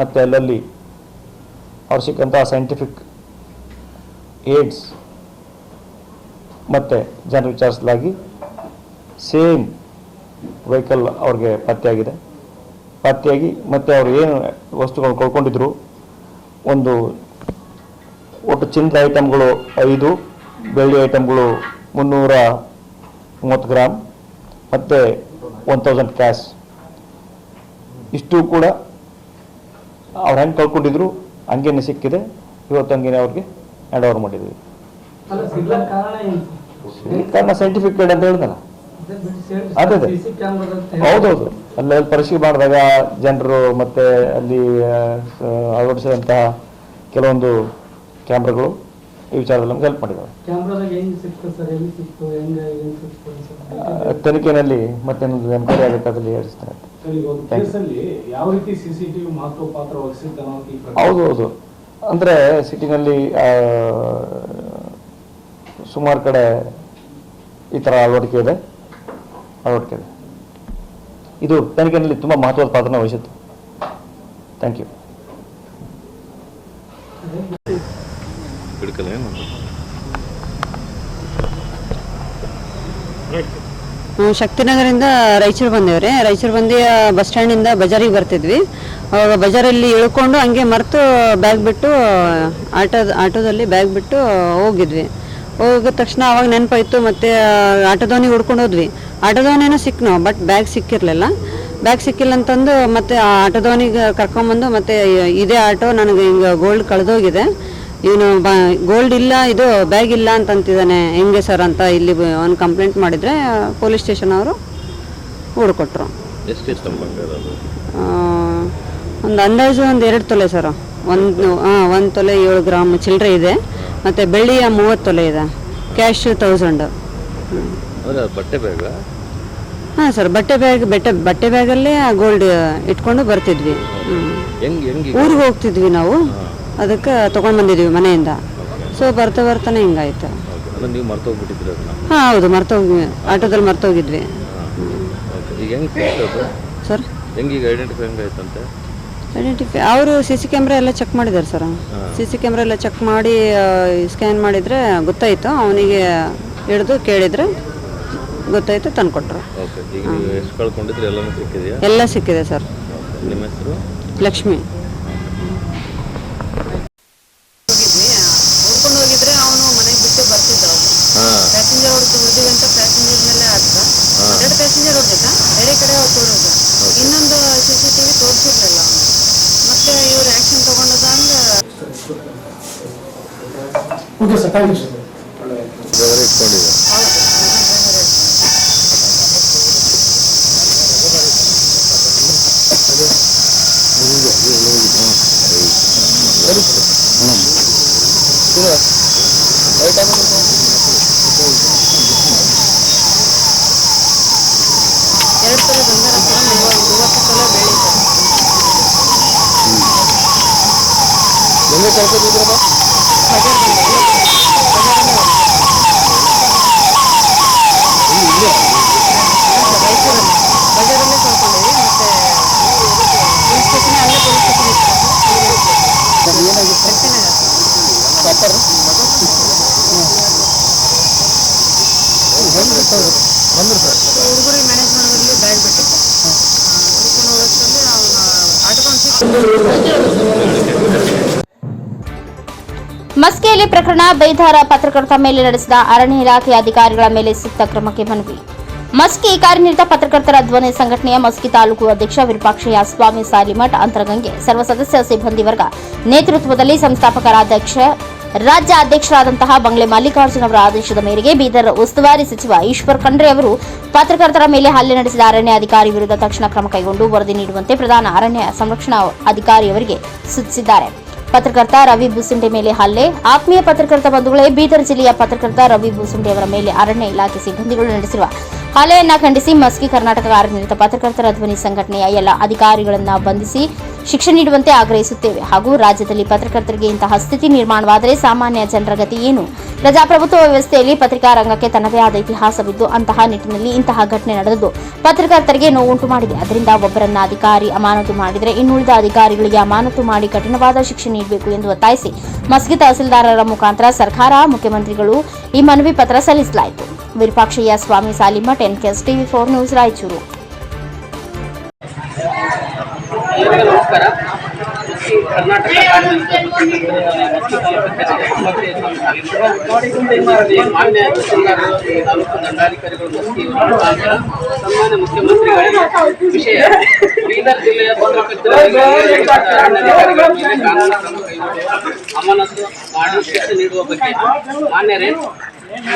ಮತ್ತು ಅಲ್ಲಲ್ಲಿ ಅವ್ರು ಸಿಕ್ಕಂಥ ಸೈಂಟಿಫಿಕ್ ಏಡ್ಸ್ ಮತ್ತು ಜನ ವಿಚಾರಿಸಲಾಗಿ ಸೇಮ್ ವೆಹಿಕಲ್ ಅವ್ರಿಗೆ ಪತ್ತೆಯಾಗಿ ಮತ್ತು ಅವರು ಏನು ವಸ್ತುಗಳು ಕಳ್ಕೊಂಡಿದ್ರು, ಒಂದು ಒಟ್ಟು ಚಿನ್ನದ ಐಟಮ್ಗಳು 5, ಬೆಳ್ಳಿ ಐಟಮ್ಗಳು 330 ಗ್ರಾಮ್ ಮತ್ತು 1000 ಕ್ಯಾಶ್, ಇಷ್ಟು ಕೂಡ ಅವ್ರು ಹೆಂಗೆ ಕಳ್ಕೊಂಡಿದ್ರು ಹಂಗೇನೆ ಸಿಕ್ಕಿದೆ. ಇವತ್ತು ಹಂಗೇನೆ ಅವ್ರಿಗೆ ಹ್ಯಾಂಡ್ ಓವರ್ ಮಾಡಿದ್ವಿ. ಕಾರಣ ಸೈಂಟಿಫಿಕ್ ಗೈಡ್ ಅಂತ ಹೇಳಿದಲ್ಲ, ಅದೇ ಹೌದೌದು. ಅಲ್ಲಿ ಪರಿಶೀಲನೆ ಮಾಡಿದಾಗ ಜನರು ಮತ್ತೆ ಅಲ್ಲಿ ಅಳವಡಿಸಿದಂತಹ ಕೆಲವೊಂದು ಕ್ಯಾಮ್ರಾಗಳು ಈ ವಿಚಾರದಲ್ಲಿ ನಮ್ಗೆ ಹೆಲ್ಪ್ ಮಾಡಿದ್ದಾವೆ. ತನಿಖೆಯಲ್ಲಿ ಮತ್ತೆ ಎನ್ಕ್ವೈರಿ ಆಗಬೇಕಾದಲ್ಲಿ ಹೇಳಿಸ್ತಾರೆ. ಹೌದು, ಅಂದರೆ ಸಿಟಿನಲ್ಲಿ ಸುಮಾರು ಕಡೆ ಈ ಥರ ಅಳವಡಿಕೆ ಇದೆ. ಇದು ತನಿಖೆಯಲ್ಲಿ ತುಂಬ ಮಹತ್ವದ ಪಾತ್ರನ ವಹಿಸಿತ್ತು. Thank you. ಶಕ್ತಿನಗರದಿಂದ ರಾಯಚೂರು ಬಂದೇವ್ರಿ. ರಾಯಚೂರು ಬಂದು ಬಸ್ ಸ್ಟ್ಯಾಂಡಿಂದ ಬಜಾರಿಗೆ ಬರ್ತಿದ್ವಿ. ಅವಾಗ ಬಜಾರಲ್ಲಿ ಇಳ್ಕೊಂಡು ಹಂಗೆ ಮರೆತು ಬ್ಯಾಗ್ ಬಿಟ್ಟು ಆಟೋದಲ್ಲಿ ಬ್ಯಾಗ್ ಬಿಟ್ಟು ಹೋಗಿದ್ವಿ. ಹೋಗಿದ ತಕ್ಷಣ ಅವಾಗ ನೆನಪಾಯ್ತು. ಮತ್ತು ಆಟೋದವನಿಗೆ ಹುಡ್ಕೊಂಡು ಹೋದ್ವಿ. ಆಟೋದವನೇನೋ ಸಿಕ್ಕನೋ, ಬಟ್ ಬ್ಯಾಗ್ ಸಿಕ್ಕಿರಲಿಲ್ಲ. ಬ್ಯಾಗ್ ಸಿಕ್ಕಿಲ್ಲ ಅಂತಂದು ಮತ್ತೆ ಆ ಆಟೋದವನಿಗೆ ಕರ್ಕೊಂಬಂದು ಮತ್ತೆ ಇದೇ ಆಟೋ ನನಗೆ ಹಿಂಗೆ ಗೋಲ್ಡ್ ಕಳೆದೋಗಿದೆ, ಇವನು ಗೋಲ್ಡ್ ಇಲ್ಲ, ಇದು ಬ್ಯಾಗ್ ಇಲ್ಲ ಅಂತಿದ್ದಾನೆ, ಹೆಂಗೆ ಸರ್ ಅಂತ ಇಲ್ಲಿ ಒಂದು ಕಂಪ್ಲೇಂಟ್ ಮಾಡಿದರೆ ಪೊಲೀಸ್ ಸ್ಟೇಷನ್ ಅವರು ಹುಡ್ಕೊಟ್ರು. ಒಂದು ಅಂದಾಜು ಒಂದು 2 ತೊಲೆ ಸರ್, 1 ತೊಲೆ 7 ಗ್ರಾಮ್ ಚಿಲ್ಲರೆ ಇದೆ, ಮತ್ತು ಬೆಳ್ಳಿಯ 30 ತೊಲೆ ಇದೆ, ಕ್ಯಾಶ್ 1000. ಹಾಂ ಸರ್, ಬಟ್ಟೆ ಬ್ಯಾಗಲ್ಲೇ ಆ ಗೋಲ್ಡ್ ಇಟ್ಕೊಂಡು ಬರ್ತಿದ್ವಿ. ಊರಿಗೆ ಹೋಗ್ತಿದ್ವಿ ನಾವು, ಅದಕ್ಕೆ ತೊಗೊಂಡು ಬಂದಿದ್ವಿ ಮನೆಯಿಂದ. ಸೊ ಬರ್ತಾನೆ ಹಿಂಗಾಯ್ತು. ಹಾಂ ಹೌದು, ಮರ್ತೋಗಿ ಆಟೋದಲ್ಲಿ ಮರ್ತೋಗಿದ್ವಿ ಸರ್. ಐಡೆಂಟಿಫೈ ಅವರು CC ಕ್ಯಾಮ್ರಾ ಎಲ್ಲ ಚೆಕ್ ಮಾಡಿದ್ದಾರೆ ಸರ್. CC ಕ್ಯಾಮ್ರಾ ಎಲ್ಲ ಚೆಕ್ ಮಾಡಿ ಸ್ಕ್ಯಾನ್ ಮಾಡಿದರೆ ಗೊತ್ತಾಯಿತು. ಅವನಿಗೆ ಹಿಡಿದು ಕೇಳಿದರೆ ಗೊತ್ತಾಯಿತು, ತಂದುಕೊಟ್ರು. ಎಲ್ಲ ಸಿಕ್ಕಿದೆ ಸರ್. ಲಕ್ಷ್ಮಿ. ಹುಡ್ಕೊಂಡು ಹೋಗಿದ್ರೆ ಅವನು ಮನೆಗೆ ಬಿಟ್ಟು ಬರ್ತಿದ್ದ. ಪ್ಯಾಸೆಂಜರ್ ಹೊಡೆದಿವಿ ಅಂತ ಪ್ಯಾಸೆಂಜರ್ ಮೇಲೆ ಹಾಕ್ದ. 2 ಪ್ಯಾಸೆಂಜರ್ ಹೊಡೆದಿದ್ದ, ಬೇರೆ ಕಡೆ ಹೊಡೆದ. ಇನ್ನೊಂದು CCTV ತೋರಿಸಿರ್ಲಿಲ್ಲ ಅವನು. ಮತ್ತೆ ಇವ್ರು ಆ್ಯಕ್ಷನ್ ತೊಗೊಂಡದ ಹಂಗೆ. Okay sir, thank you sir. ಎರಡು ತೊಲೆ ಬಂಗಾರ ಸರ್, 30 ತೊಲೆ ಬೆಳ್ಳಿ ಸರ್. ಬಜಾರಲ್ಲೇ ಕಳ್ಕೊಂಡಿವಿ. ಮತ್ತೆ ಪೊಲೀಸ್ ಸ್ಟೇಷನ್, ಅಲ್ಲೇ ಪೊಲೀಸ್ ಸ್ಟೇಷನ್ ಹುಡುಗರಿಗೆ ಮ್ಯಾನೇಜ್ ಮಾಡೋದ್ರಲ್ಲಿ ಬ್ಯಾಗ್ ಬಿಟ್ಟಿತ್ತು. ಹುಡ್ಕೊಂಡು ಹೋಗೋಷ್ಟರಲ್ಲಿ ಅವನು ಆಟೋಕೊಂಡು ಮಸ್ಕಿಯಲ್ಲಿ ಪ್ರಕರಣ, ಬೇಧಾರ ಪತ್ರಕರ್ತ ಮೇಲೆ ನಡೆಸಿದ ಅರಣ್ಯ ಇಲಾಖೆ ಅಧಿಕಾರಿಗಳ ಮೇಲೆ ಸೂಕ್ತ ಕ್ರಮಕ್ಕೆ ಮನವಿ. ಮಸ್ಕಿ ಕಾರ್ಯನಿರತ ಪತ್ರಕರ್ತರ ಧ್ವನಿ ಸಂಘಟನೆಯ ಮಸ್ಕಿ ತಾಲೂಕು ಅಧ್ಯಕ್ಷ ವಿರೂಪಾಕ್ಷಯ್ಯ ಸ್ವಾಮಿ ಸಾಲಿಮಠ್ ಅಂತರಗಂಗೆ ಸರ್ವ ಸದಸ್ಯ ಸಿಬ್ಬಂದಿ ವರ್ಗ ನೇತೃತ್ವದಲ್ಲಿ ರಾಜ್ಯ ಅಧ್ಯಕ್ಷರಾದಂತಹ ಬಂಗ್ಲೆ ಮಲ್ಲಿಕಾರ್ಜುನ್ ಅವರ ಆದೇಶದ ಮೇರೆಗೆ ಬೀದರ್ ಉಸ್ತುವಾರಿ ಸಚಿವ ಈಶ್ವರ್ ಖಂಡ್ರೆ ಅವರು ಪತ್ರಕರ್ತರ ಮೇಲೆ ಹಲ್ಲೆ ನಡೆಸಿದ ಅರಣ್ಯ ಅಧಿಕಾರಿ ವಿರುದ್ಧ ತಕ್ಷಣ ಕ್ರಮ ಕೈಗೊಂಡು ವರದಿ ನೀಡುವಂತೆ ಪ್ರಧಾನ ಅರಣ್ಯ ಸಂರಕ್ಷಣಾ ಅಧಿಕಾರಿಯವರಿಗೆ ಸೂಚಿಸಿದ್ದಾರೆ. ಪತ್ರಕರ್ತ ರವಿ ಬೂಸುಂಡೆ ಮೇಲೆ ಹಲ್ಲೆ. ಆತ್ಮೀಯ ಪತ್ರಕರ್ತ ಬಂಧುಗಳೇ, ಬೀದರ್ ಜಿಲ್ಲೆಯ ಪತ್ರಕರ್ತ ರವಿ ಬೂಸುಂಡೆ ಅವರ ಮೇಲೆ ಅರಣ್ಯ ಇಲಾಖೆ ಸಿಬ್ಬಂದಿಗಳು ನಡೆಸಿರುವ ಹಲ್ಲೆಯನ್ನ ಖಂಡಿಸಿ ಮಸ್ಕಿ ಕರ್ನಾಟಕ ಕಾರ್ಯನಿರತ ಪತ್ರಕರ್ತರ ಧ್ವನಿ ಸಂಘಟನೆಯ ಎಲ್ಲ ಅಧಿಕಾರಿಗಳನ್ನು ಬಂಧಿಸಿ ಶಿಕ್ಷೆ ನೀಡುವಂತೆ ಆಗ್ರಹಿಸುತ್ತೇವೆ. ಹಾಗೂ ರಾಜ್ಯದಲ್ಲಿ ಪತ್ರಕರ್ತರಿಗೆ ಇಂತಹ ಸ್ಥಿತಿ ನಿರ್ಮಾಣವಾದರೆ ಸಾಮಾನ್ಯ ಜನರ ಗತಿ ಏನು? ಪ್ರಜಾಪ್ರಭುತ್ವ ವ್ಯವಸ್ಥೆಯಲ್ಲಿ ಪತ್ರಿಕಾ ರಂಗಕ್ಕೆ ತನ್ನದೇ ಆದ ಇತಿಹಾಸವಿದ್ದು ಅಂತಹ ನಿಟ್ಟಿನಲ್ಲಿ ಇಂತಹ ಘಟನೆ ನಡೆದು ಪತ್ರಕರ್ತರಿಗೆ ನೋವುಂಟು ಮಾಡಿದೆ. ಅದರಿಂದ ಒಬ್ಬರನ್ನ ಅಧಿಕಾರಿ ಅಮಾನತು ಮಾಡಿದರೆ ಇನ್ನುಳಿದ ಅಧಿಕಾರಿಗಳಿಗೆ ಅಮಾನತು ಮಾಡಿ ಕಠಿಣವಾದ ಶಿಕ್ಷೆ ನೀಡಬೇಕು ಎಂದು ಒತ್ತಾಯಿಸಿ ಮಸ್ಕಿ ತಹಸೀಲ್ದಾರರ ಮುಖಾಂತರ ಸರ್ಕಾರ, ಮುಖ್ಯಮಂತ್ರಿಗಳು ಈ ಮನವಿ ಪತ್ರ ಸಲ್ಲಿಸಲಾಯಿತು. Virupakshayya Swami Salimath, NKS TV4 news, Raichur. ನಮಸ್ಕಾರ. ಕರ್ನಾಟಕ ಮಾನ್ಯ ತಹಸೀಲ್ದಾರರು, ತಾಲೂಕು ದಂಡಾಧಿಕಾರಿಗಳು, ಸನ್ಮಾನ್ಯ ಮುಖ್ಯಮಂತ್ರಿಗಳಿಗೆ ವಿಷಯ ಬೀದರ್ ಜಿಲ್ಲೆಯ ಪತ್ರಕರ್ತರ ಕಾನೂನು ಕ್ರಮ ಕೈಗೊಳ್ಳುವ, ಅಮಾನತು ಮಾಡಿ ಶಿಕ್ಷೆ ನೀಡುವ ಬಗ್ಗೆ ಮಾನ್ಯರೇ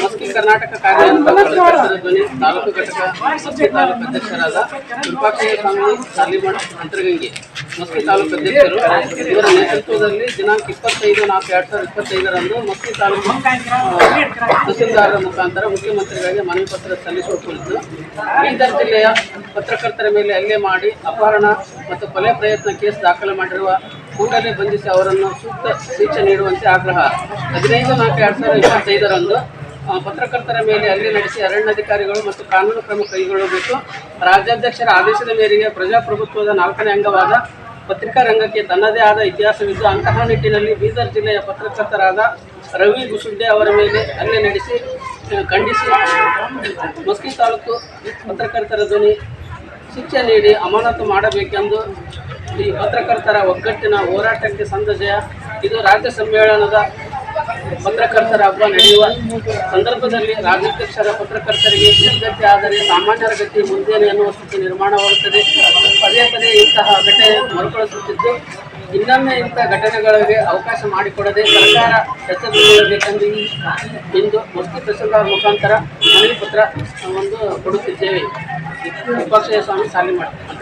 ಮಸ್ಕಿ ಕರ್ನಾಟಕ ಕಾರ್ಯನಿರತ ಪತ್ರಕರ್ತರ ಧ್ವನಿ ತಾಲೂಕು ಘಟಕ ಮಸ್ಕಿ ತಾಲೂಕು ಅಧ್ಯಕ್ಷರಾದ ವಿರೂಪಾಕ್ಷಯ್ಯ ಸ್ವಾಮಿ ಸಾಲಿಮಠ್ ಅಂತರಗಂಗೆ ಮಸ್ಕಿ ತಾಲೂಕು ಅಧ್ಯಕ್ಷರು ಇವರ ನೇತೃತ್ವದಲ್ಲಿ ದಿನಾಂಕ 25/4/2025 ಮಸ್ಕಿ ತಾಲೂಕು ತಹಸೀಲ್ದಾರರ ಮುಖಾಂತರ ಮುಖ್ಯಮಂತ್ರಿಗಳಿಗೆ ಮನವಿ ಪತ್ರ ಸಲ್ಲಿಸುವ ಕುರಿತು ಬೀದರ್ ಜಿಲ್ಲೆಯ ಪತ್ರಕರ್ತರ ಮೇಲೆ ಹಲ್ಲೆ ಮಾಡಿ ಅಪಹರಣ ಮತ್ತು ಕೊಲೆ ಪ್ರಯತ್ನ ಕೇಸ್ ದಾಖಲು ಮಾಡಿರುವ ಕೂಡಲೇ ಬಂಧಿಸಿ ಅವರನ್ನು ಸೂಕ್ತ ಶಿಕ್ಷೆ ನೀಡುವಂತೆ ಆಗ್ರಹ. 15/4/2025 ಪತ್ರಕರ್ತರ ಮೇಲೆ ಹಲ್ಲೆ ನಡೆಸಿ ಅರಣ್ಯಾಧಿಕಾರಿಗಳು ಮತ್ತು ಕಾನೂನು ಕ್ರಮ ಕೈಗೊಳ್ಳಬೇಕು. ರಾಜ್ಯಾಧ್ಯಕ್ಷರ ಆದೇಶದ ಮೇರೆಗೆ ಪ್ರಜಾಪ್ರಭುತ್ವದ 4ನೇ ಅಂಗವಾದ ಪತ್ರಿಕಾ ರಂಗಕ್ಕೆ ತನ್ನದೇ ಆದ ಇತಿಹಾಸವಿದ್ದು ಅಂತಹ ನಿಟ್ಟಿನಲ್ಲಿ ಬೀದರ್ ಜಿಲ್ಲೆಯ ಪತ್ರಕರ್ತರಾದ ರವಿ ಬೂಸುಂಡೆ ಅವರ ಮೇಲೆ ಹಲ್ಲೆ ನಡೆಸಿ ಖಂಡಿಸಿ ಮಸ್ಕಿ ತಾಲೂಕು ಪತ್ರಕರ್ತರ ಧ್ವನಿ ಶಿಕ್ಷೆ ನೀಡಿ ಅಮಾನತು ಮಾಡಬೇಕೆಂದು ಈ ಪತ್ರಕರ್ತರ ಒಗ್ಗಟ್ಟಿನ ಹೋರಾಟಕ್ಕೆ ಸಂದ ಜಯ. ಇದು ರಾಜ್ಯ ಸಮ್ಮೇಳನದ ಪತ್ರಕರ್ತರ ಹಬ್ಬ ನಡೆಯುವ ಸಂದರ್ಭದಲ್ಲಿ ರಾಜ್ಯಾಧ್ಯಕ್ಷರ ಪತ್ರಕರ್ತರಿಗೆ ಗತಿ ಆದರೆ ಸಾಮಾನ್ಯರ ಗತಿ ಮುಂದೇನು ಎನ್ನುವ ಸ್ಥಿತಿ ನಿರ್ಮಾಣವಾಗುತ್ತದೆ. ಪದೇ ಪದೇ ಇಂತಹ ಘಟನೆ ಮರುಕಳಿಸುತ್ತಿದ್ದು ಇನ್ನೊಮ್ಮೆ ಇಂಥ ಘಟನೆಗಳಿಗೆ ಅವಕಾಶ ಮಾಡಿಕೊಡದೆ ಸರ್ಕಾರ ಎಚ್ಚೆತ್ತುಕೊಳ್ಳಬೇಕೆಂದು ಇಂದು ಮುಸ್ತಿ ತಹಸೀಲ್ದಾರ್ ಮುಖಾಂತರ ಮನವಿ ಪತ್ರ ಒಂದು ಕೊಡುತ್ತಿದ್ದೇವೆ. ವಿಪಕ್ಷ ಸ್ವಾಮಿ ಸಾಲಿ ಮಾಡ್ತಾರೆ.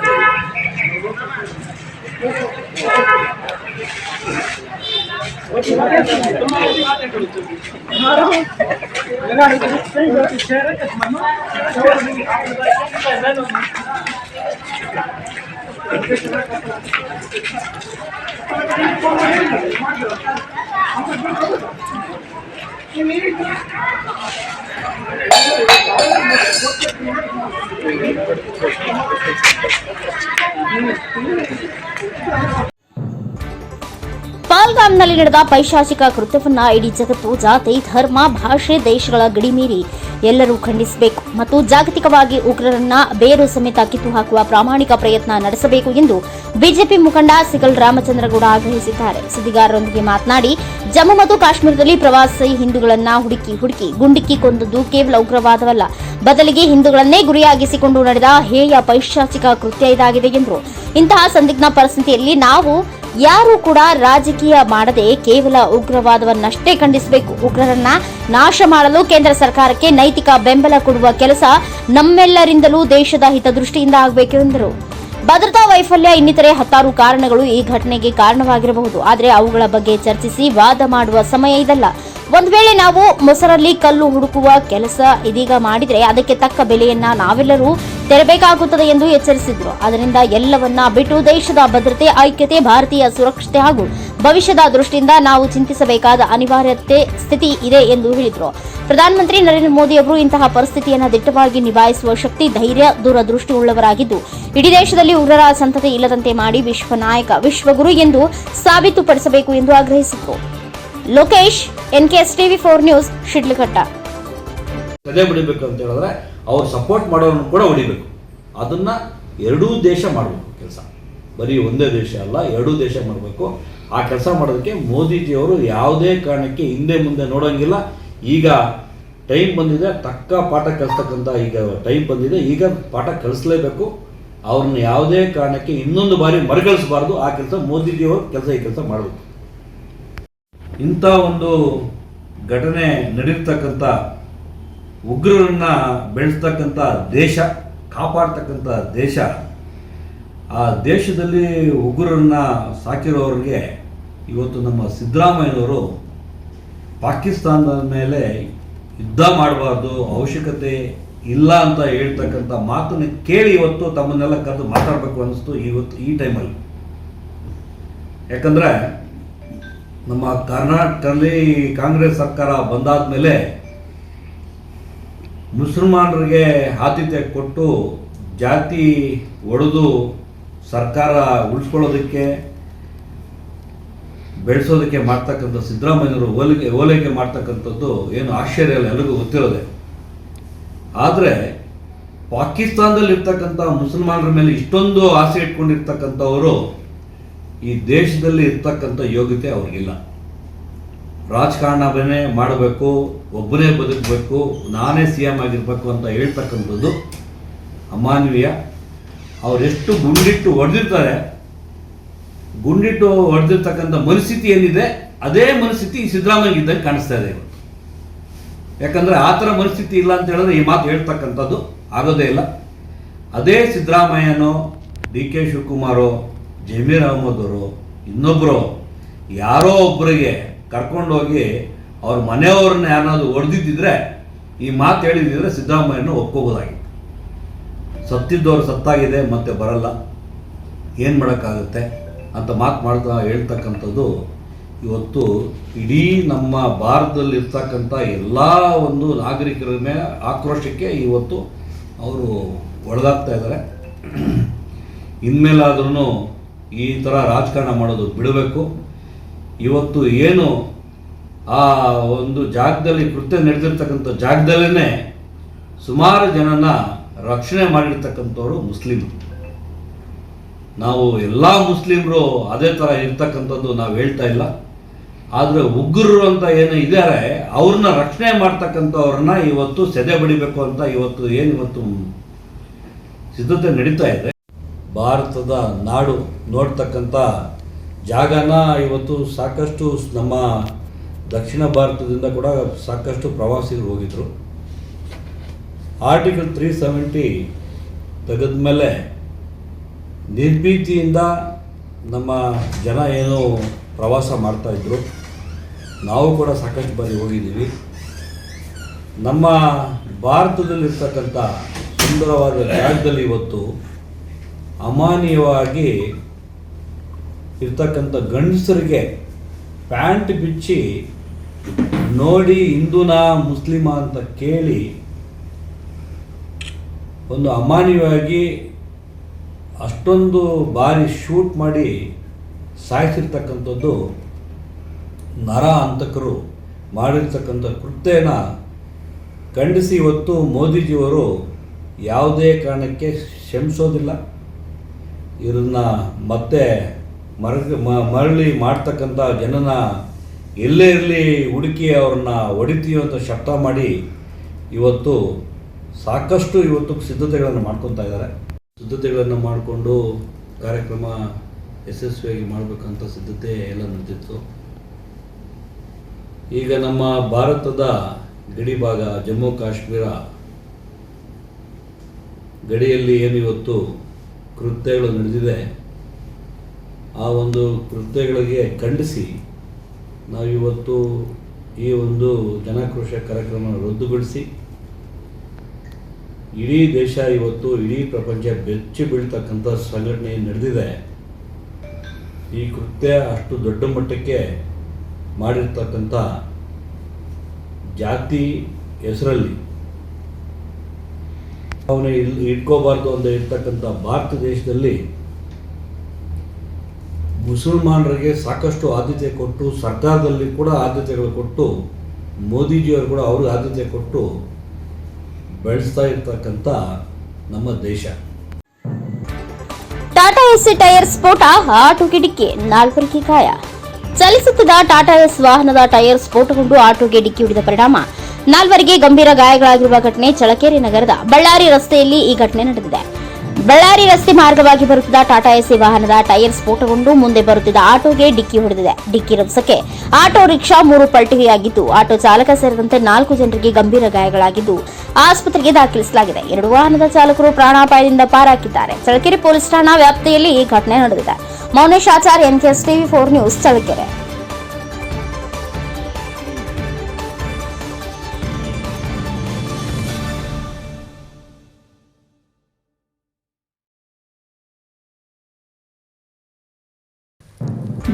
ಪಾಲ್ಗಾಮ್ನಲ್ಲಿ ನಡೆದ ಪೈಶಾಚಿಕ ಕೃತ್ಯವನ್ನ ಇಡೀ ಜಗತ್ತು ಜಾತಿ, ಧರ್ಮ, ಭಾಷೆ, ದೇಶಗಳ ಗಡಿ ಮೀರಿ ಎಲ್ಲರೂ ಖಂಡಿಸಬೇಕು ಮತ್ತು ಜಾಗತಿಕವಾಗಿ ಉಗ್ರರನ್ನ ಬೇರು ಸಮೇತ ಕಿತ್ತು ಹಾಕುವ ಪ್ರಾಮಾಣಿಕ ಪ್ರಯತ್ನ ನಡೆಸಬೇಕು ಎಂದು ಬಿಜೆಪಿ ಮುಖಂಡ ಸಿಗಲ್ ರಾಮಚಂದ್ರಗೌಡ ಆಗ್ರಹಿಸಿದ್ದಾರೆ. ಸುದ್ದಿಗಾರರೊಂದಿಗೆ ಮಾತನಾಡಿ, ಜಮ್ಮು ಮತ್ತು ಕಾಶ್ಮೀರದಲ್ಲಿ ಪ್ರವಾಸಿ ಹಿಂದೂಗಳನ್ನ ಹುಡುಕಿ ಗುಂಡಿಕ್ಕಿ ಕೊಂದದ್ದು ಕೇವಲ ಉಗ್ರವಾದವಲ್ಲ, ಬದಲಿಗೆ ಹಿಂದೂಗಳನ್ನೇ ಗುರಿಯಾಗಿಸಿಕೊಂಡು ನಡೆದ ಹೇಯ ಪೈಶಾಚಿಕ ಕೃತ್ಯ ಇದಾಗಿದೆ ಎಂದರು. ಇಂತಹ ಸಂದಿಗ್ಧ ಪರಿಸ್ಥಿತಿಯಲ್ಲಿ ನಾವು ಯಾರೂ ಕೂಡ ರಾಜಕೀಯ ಮಾಡದೆ ಕೇವಲ ಉಗ್ರವಾದವನ್ನಷ್ಟೇ ಖಂಡಿಸಬೇಕು. ಉಗ್ರರನ್ನ ನಾಶ ಮಾಡಲು ಕೇಂದ್ರ ಸರ್ಕಾರಕ್ಕೆ ನೈತಿಕ ಬೆಂಬಲ ಕೊಡುವ ಕೆಲಸ ನಮ್ಮೆಲ್ಲರಿಂದಲೂ ದೇಶದ ಹಿತದೃಷ್ಟಿಯಿಂದ ಆಗಬೇಕು ಎಂದರು. ಭದ್ರತಾ ವೈಫಲ್ಯ ಇನ್ನಿತರೆ 10 ಕಾರಣಗಳು ಈ ಘಟನೆಗೆ ಕಾರಣವಾಗಿರಬಹುದು. ಆದರೆ ಅವುಗಳ ಬಗ್ಗೆ ಚರ್ಚಿಸಿ ವಾದ ಮಾಡುವ ಸಮಯ ಇದಲ್ಲ. ಒಂದು ವೇಳೆ ನಾವು ಮೊಸರಲ್ಲಿ ಕಲ್ಲು ಹುಡುಕುವ ಕೆಲಸ ಇದೀಗ ಮಾಡಿದರೆ ಅದಕ್ಕೆ ತಕ್ಕ ಬೆಲೆಯನ್ನ ನಾವೆಲ್ಲರೂ ತೆರಬೇಕಾಗುತ್ತದೆ ಎಂದು ಎಚ್ಚರಿಸಿದರು. ಅದರಿಂದ ಎಲ್ಲವನ್ನ ಬಿಟ್ಟು ದೇಶದ ಭದ್ರತೆ, ಐಕ್ಯತೆ, ಭಾರತೀಯ ಸುರಕ್ಷತೆ ಹಾಗೂ ಭವಿಷ್ಯದ ದೃಷ್ಟಿಯಿಂದ ನಾವು ಚಿಂತಿಸಬೇಕಾದ ಅನಿವಾರ್ಯತೆ ಸ್ಥಿತಿ ಇದೆ ಎಂದು ಹೇಳಿದರು. ಪ್ರಧಾನಮಂತ್ರಿ ನರೇಂದ್ರ ಮೋದಿ ಅವರು ಇಂತಹ ಪರಿಸ್ಥಿತಿಯನ್ನು ದಿಟ್ಟವಾಗಿ ನಿಭಾಯಿಸುವ ಶಕ್ತಿ, ಧೈರ್ಯ, ದೂರದೃಷ್ಟಿ ಉಳ್ಳವರಾಗಿದ್ದು ಇಡೀ ದೇಶದಲ್ಲಿ ಉಗ್ರರ ಸಂತತಿ ಇಲ್ಲದಂತೆ ಮಾಡಿ ವಿಶ್ವ ನಾಯಕ, ವಿಶ್ವಗುರು ಎಂದು ಸಾಬೀತುಪಡಿಸಬೇಕು ಎಂದು ಆಗ್ರಹಿಸಿದರು. Lokesh, NKS TV4 news, Shidlaghatta. ಸದೆ ಬಿಡಬೇಕು ಅಂತ ಹೇಳಿದ್ರೆ ಅವ್ರು ಸಪೋರ್ಟ್ ಮಾಡೋರನ್ನು ಕೂಡ ಹೊಡಿಬೇಕು. ಅದನ್ನ ಎರಡೂ ದೇಶ ಮಾಡಬೇಕು ಕೆಲಸ, ಬರೀ ಒಂದೇ ದೇಶ ಅಲ್ಲ, ಎರಡೂ ದೇಶ ಮಾಡಬೇಕು. ಆ ಕೆಲಸ ಮಾಡೋದಕ್ಕೆ ಮೋದಿಜಿಯವರು ಯಾವುದೇ ಕಾರಣಕ್ಕೆ ಹಿಂದೆ ಮುಂದೆ ನೋಡೋಂಗಿಲ್ಲ. ಈಗ ಟೈಮ್ ಬಂದಿದೆ, ತಕ್ಕ ಪಾಠ ಕಲಿಸ್ತಕ್ಕಂಥ ಈಗ ಟೈಮ್ ಬಂದಿದೆ. ಈಗ ಪಾಠ ಕಲಿಸ್ಲೇಬೇಕು. ಅವ್ರನ್ನ ಯಾವುದೇ ಕಾರಣಕ್ಕೆ ಇನ್ನೊಂದು ಬಾರಿ ಮರುಕಳಿಸಬಾರ್ದು. ಆ ಕೆಲಸ ಮೋದಿಜಿಯವರು ಈ ಕೆಲಸ ಮಾಡಬೇಕು. ಇಂಥ ಒಂದು ಘಟನೆ ನಡೀತಕ್ಕಂಥ, ಉಗ್ರರನ್ನ ಬೆಳೆಸ್ತಕ್ಕಂಥ ದೇಶ, ಕಾಪಾಡ್ತಕ್ಕಂಥ ದೇಶ, ಆ ದೇಶದಲ್ಲಿ ಉಗ್ರರನ್ನ ಸಾಕಿರೋರಿಗೆ ಇವತ್ತು ನಮ್ಮ ಸಿದ್ದರಾಮಯ್ಯನವರು ಪಾಕಿಸ್ತಾನದ ಮೇಲೆ ಯುದ್ಧ ಮಾಡಬಾರ್ದು, ಅವಶ್ಯಕತೆ ಇಲ್ಲ ಅಂತ ಹೇಳ್ತಕ್ಕಂಥ ಮಾತನ್ನು ಕೇಳಿ ಇವತ್ತು ತಮ್ಮನ್ನೆಲ್ಲ ಕರೆದು ಮಾತಾಡಬೇಕು ಅನ್ನಿಸ್ತು ಇವತ್ತು ಈ ಟೈಮಲ್ಲಿ. ಯಾಕಂದರೆ ನಮ್ಮ ಕರ್ನಾಟಕದಲ್ಲಿ ಕಾಂಗ್ರೆಸ್ ಸರ್ಕಾರ ಬಂದಾದ ಮೇಲೆ ಮುಸಲ್ಮಾನರಿಗೆ ಆತಿಥ್ಯ ಕೊಟ್ಟು ಜಾತಿ ಒಡೆದು ಸರ್ಕಾರ ಉಳಿಸ್ಕೊಳ್ಳೋದಕ್ಕೆ, ಬೆಳೆಸೋದಕ್ಕೆ ಮಾಡ್ತಕ್ಕಂಥ ಸಿದ್ದರಾಮಯ್ಯನವರು ಓಲೈಕೆ ಮಾಡ್ತಕ್ಕಂಥದ್ದು ಏನು ಆಶ್ಚರ್ಯ ಇಲ್ಲ, ಎಲ್ಲರಿಗೂ ಗೊತ್ತಿರೋದೆ. ಆದರೆ ಪಾಕಿಸ್ತಾನದಲ್ಲಿ ಇರ್ತಕ್ಕಂಥ ಮುಸಲ್ಮಾನರ ಮೇಲೆ ಇಷ್ಟೊಂದು ಆಸೆ ಇಟ್ಕೊಂಡಿರ್ತಕ್ಕಂಥವರು ಈ ದೇಶದಲ್ಲಿ ಇರ್ತಕ್ಕಂಥ ಯೋಗ್ಯತೆ ಅವ್ರಿಗಿಲ್ಲ. ರಾಜಕಾರಣವನ್ನೇ ಮಾಡಬೇಕು, ಒಬ್ಬನೇ ಬದುಕಬೇಕು, ನಾನೇ CM ಆಗಿರಬೇಕು ಅಂತ ಹೇಳ್ತಕ್ಕಂಥದ್ದು ಅಮಾನವೀಯ. ಅವರೆಷ್ಟು ಗುಂಡಿಟ್ಟು ಹೊಡೆದಿರ್ತಾರೆ, ಗುಂಡಿಟ್ಟು ಹೊಡೆದಿರ್ತಕ್ಕಂಥ ಮನಸ್ಥಿತಿ ಏನಿದೆ ಅದೇ ಮನಸ್ಥಿತಿ ಈ ಸಿದ್ದರಾಮಯ್ಯಗಿದ್ದಾಗ ಕಾಣಿಸ್ತಾ ಇದೆ ಇವತ್ತು. ಯಾಕಂದರೆ ಆ ಥರ ಮನಸ್ಥಿತಿ ಇಲ್ಲ ಅಂತ ಹೇಳಿದ್ರೆ ಈ ಮಾತು ಹೇಳ್ತಕ್ಕಂಥದ್ದು ಆಗೋದೇ ಇಲ್ಲ. ಅದೇ ಸಿದ್ದರಾಮಯ್ಯನೋ, DK ಶಿವಕುಮಾರೋ, ಜಮೀರ್ ಅಹಮದ್ ಅವರು, ಇನ್ನೊಬ್ಬರು ಯಾರೋ ಒಬ್ಬರಿಗೆ ಕರ್ಕೊಂಡೋಗಿ ಅವ್ರ ಮನೆಯವ್ರನ್ನ ಯಾರನ್ನಾದ್ರು ಹೊಡೆದಿದ್ದಿದ್ರೆ ಈ ಮಾತು ಹೇಳಿದಿದ್ರೆ ಸಿದ್ದರಾಮಯ್ಯನ ಒಪ್ಕೋಬೋದಾಗಿತ್ತು. ಸತ್ತಿದ್ದವ್ರು ಸತ್ತಾಗಿದೆ, ಮತ್ತೆ ಬರಲ್ಲ, ಏನು ಮಾಡೋಕ್ಕಾಗುತ್ತೆ ಅಂತ ಮಾಡ್ತಾ ಹೇಳ್ತಕ್ಕಂಥದ್ದು ಇವತ್ತು ಇಡೀ ನಮ್ಮ ಭಾರತದಲ್ಲಿರ್ತಕ್ಕಂಥ ಎಲ್ಲ ಒಂದು ನಾಗರಿಕರ ಮೇಲೆ ಆಕ್ರೋಶಕ್ಕೆ ಇವತ್ತು ಅವರು ಒಳಗಾಗ್ತಾ ಇದ್ದಾರೆ. ಇನ್ಮೇಲಾದ್ರೂ ಈ ಥರ ರಾಜಕಾರಣ ಮಾಡೋದು ಬಿಡಬೇಕು. ಇವತ್ತು ಏನು ಆ ಒಂದು ಜಾಗದಲ್ಲಿ ಕೃತ್ಯ ನಡೆದಿರ್ತಕ್ಕಂಥ ಜಾಗದಲ್ಲೇ ಸುಮಾರು ಜನನ ರಕ್ಷಣೆ ಮಾಡಿರ್ತಕ್ಕಂಥವ್ರು ಮುಸ್ಲಿಮರು. ನಾವು ಎಲ್ಲ ಮುಸ್ಲಿಮರು ಅದೇ ಥರ ಇರ್ತಕ್ಕಂಥದ್ದು ನಾವು ಹೇಳ್ತಾ ಇಲ್ಲ. ಆದರೆ ಉಗ್ರರು ಅಂತ ಏನು ಇದ್ದಾರೆ ಅವ್ರನ್ನ ರಕ್ಷಣೆ ಮಾಡ್ತಕ್ಕಂಥವ್ರನ್ನ ಇವತ್ತು ಸೆದೆ ಬಡಿಬೇಕು ಅಂತ ಇವತ್ತು ಸಿದ್ಧತೆ ನಡೀತಾ ಇದೆ. ಭಾರತದ ನಾಡು ನೋಡ್ತಕ್ಕಂಥ ಜಾಗನ ಇವತ್ತು ಸಾಕಷ್ಟು ನಮ್ಮ ದಕ್ಷಿಣ ಭಾರತದಿಂದ ಕೂಡ ಸಾಕಷ್ಟು ಪ್ರವಾಸಿಗರು ಹೋಗಿದ್ರು. ಆರ್ಟಿಕಲ್ 370 ತೆಗೆದ ಮೇಲೆ ನಿರ್ಭೀತಿಯಿಂದ ನಮ್ಮ ಜನ ಏನು ಪ್ರವಾಸ ಮಾಡ್ತಾಯಿದ್ರು. ನಾವು ಕೂಡ ಸಾಕಷ್ಟು ಬಾರಿ ಹೋಗಿದ್ದೀವಿ. ನಮ್ಮ ಭಾರತದಲ್ಲಿರ್ತಕ್ಕಂಥ ಸುಂದರವಾದ ಜಾಗದಲ್ಲಿ ಇವತ್ತು ಅಮಾನೀಯವಾಗಿ ಇರ್ತಕ್ಕಂಥ ಗಂಡಸರಿಗೆ ಪ್ಯಾಂಟ್ ಬಿಚ್ಚಿ ನೋಡಿ ಹಿಂದೂನಾ ಮುಸ್ಲಿಮಾ ಅಂತ ಕೇಳಿ ಒಂದು ಅಮಾನೀಯವಾಗಿ ಅಷ್ಟೊಂದು ಬಾರಿ ಶೂಟ್ ಮಾಡಿ ಸಾಯಿಸಿರ್ತಕ್ಕಂಥದ್ದು ನರ ಹಂತಕರು ಮಾಡಿರ್ತಕ್ಕಂಥ ಕೃತ್ಯನ ಖಂಡಿಸಿ ಇವತ್ತು ಮೋದಿಜಿಯವರು ಯಾವುದೇ ಕಾರಣಕ್ಕೆ ಕ್ಷಮಿಸೋದಿಲ್ಲ. ಇದನ್ನ ಮತ್ತೆ ಮರಳಿ ಮಾಡ್ತಕ್ಕಂಥ ಜನನ ಎಲ್ಲೇ ಇರಲಿ ಹುಡುಕಿ ಅವ್ರನ್ನ ಹೊಡಿತೀವಿ ಅಂತ ಶಬ್ದ ಮಾಡಿ ಇವತ್ತು ಸಾಕಷ್ಟು ಸಿದ್ಧತೆಗಳನ್ನು ಮಾಡ್ಕೊತಾ ಇದ್ದಾರೆ. ಸಿದ್ಧತೆಗಳನ್ನು ಮಾಡಿಕೊಂಡು ಕಾರ್ಯಕ್ರಮ ಯಶಸ್ವಿಯಾಗಿ ಮಾಡಬೇಕಂತ ಸಿದ್ಧತೆ ಎಲ್ಲ ನಡೆದಿತ್ತು. ಈಗ ನಮ್ಮ ಭಾರತದ ಗಡಿ ಭಾಗ ಜಮ್ಮು ಕಾಶ್ಮೀರ ಗಡಿಯಲ್ಲಿ ಏನು ಇವತ್ತು ಕೃತ್ಯಗಳು ನಡೆದಿದೆ, ಆ ಒಂದು ಕೃತ್ಯಗಳಿಗೆ ಖಂಡಿಸಿ ನಾವಿವತ್ತು ಈ ಒಂದು ಜನಾಕ್ರೋಶ ಕಾರ್ಯಕ್ರಮ ರದ್ದುಗೊಳಿಸಿ ಇಡೀ ದೇಶ ಇವತ್ತು ಇಡೀ ಪ್ರಪಂಚ ಬೆಚ್ಚಿ ಬೀಳ್ತಕ್ಕಂಥ ಸಂಘಟನೆ ನಡೆದಿದೆ. ಈ ಕೃತ್ಯ ಅಷ್ಟು ದೊಡ್ಡ ಮಟ್ಟಕ್ಕೆ ಮಾಡಿರ್ತಕ್ಕಂಥ ಜಾತಿ ಹೆಸರಲ್ಲಿ ಅವನು ಇಟ್ಕೋಬಾರ್ದು ಅಂತ ಇರ್ತಕ್ಕಂಥ ಭಾರತ ದೇಶದಲ್ಲಿ ಮುಸಲ್ಮಾನರಿಗೆ ಸಾಕಷ್ಟು ಆದ್ಯತೆ ಕೊಟ್ಟು, ಸರ್ಕಾರದಲ್ಲಿ ಕೂಡ ಆದ್ಯತೆಗಳು ಕೊಟ್ಟು, ಮೋದಿಜಿಯವರು ಕೂಡ ಅವ್ರಿಗೆ ಆದ್ಯತೆ ಕೊಟ್ಟು ಬೆಳೆಸ್ತಾ ಇರ್ತಕ್ಕಂಥ ನಮ್ಮ ದೇಶ. ಟಾಟಾ ಎಸಿ ಟೈರ್ ಸ್ಫೋಟ, ಆಟೋಗೆ ಡಿಕ್ಕಿ, 4 ಗಾಯ. ಚಲಿಸುತ್ತಿದ್ದ ಟಾಟಾ ಎಸ್ ವಾಹನದ ಟೈರ್ ಸ್ಫೋಟಗೊಂಡು ಆಟೋಗೆ ಡಿಕ್ಕಿ ಹೊಡೆದ ಪರಿಣಾಮ 4 ಗಂಭೀರ ಗಾಯಗಳಾಗಿರುವ ಘಟನೆ ಚಳ್ಳಕೆರೆ ನಗರದ ಬಳ್ಳಾರಿ ರಸ್ತೆಯಲ್ಲಿ ಈ ಘಟನೆ ನಡೆದಿದೆ. ಬಳ್ಳಾರಿ ರಸ್ತೆ ಮಾರ್ಗವಾಗಿ ಬರುತ್ತಿದ್ದ ಟಾಟಾ ಎಸಿ ವಾಹನದ ಟೈರ್ ಸ್ಫೋಟಗೊಂಡು ಮುಂದೆ ಬರುತ್ತಿದ್ದ ಆಟೋಗೆ ಡಿಕ್ಕಿ ಹೊಡೆದಿದೆ. ಡಿಕ್ಕಿ ರಭಸಕ್ಕೆ ಆಟೋ ರಿಕ್ಷಾ 3 ಪಲ್ಟಿಯಾಗಿದ್ದು, ಆಟೋ ಚಾಲಕ ಸೇರಿದಂತೆ 4 ಜನರಿಗೆ ಗಂಭೀರ ಗಾಯಗಳಾಗಿದ್ದು ಆಸ್ಪತ್ರೆಗೆ ದಾಖಲಿಸಲಾಗಿದೆ. 2 ವಾಹನದ ಚಾಲಕರು ಪ್ರಾಣಾಪಾಯದಿಂದ ಪಾರಾಗಿದ್ದಾರೆ. ಚಳ್ಳಕೆರೆ ಪೊಲೀಸ್ ಠಾಣಾ ವ್ಯಾಪ್ತಿಯಲ್ಲಿ ಈ ಘಟನೆ ನಡೆದಿದೆ. ಮೌನೇಶ್ ಆಚಾರ್ಯ, NKS TV 4 ನ್ಯೂಸ್, ಚಳ್ಳಕೆರೆ.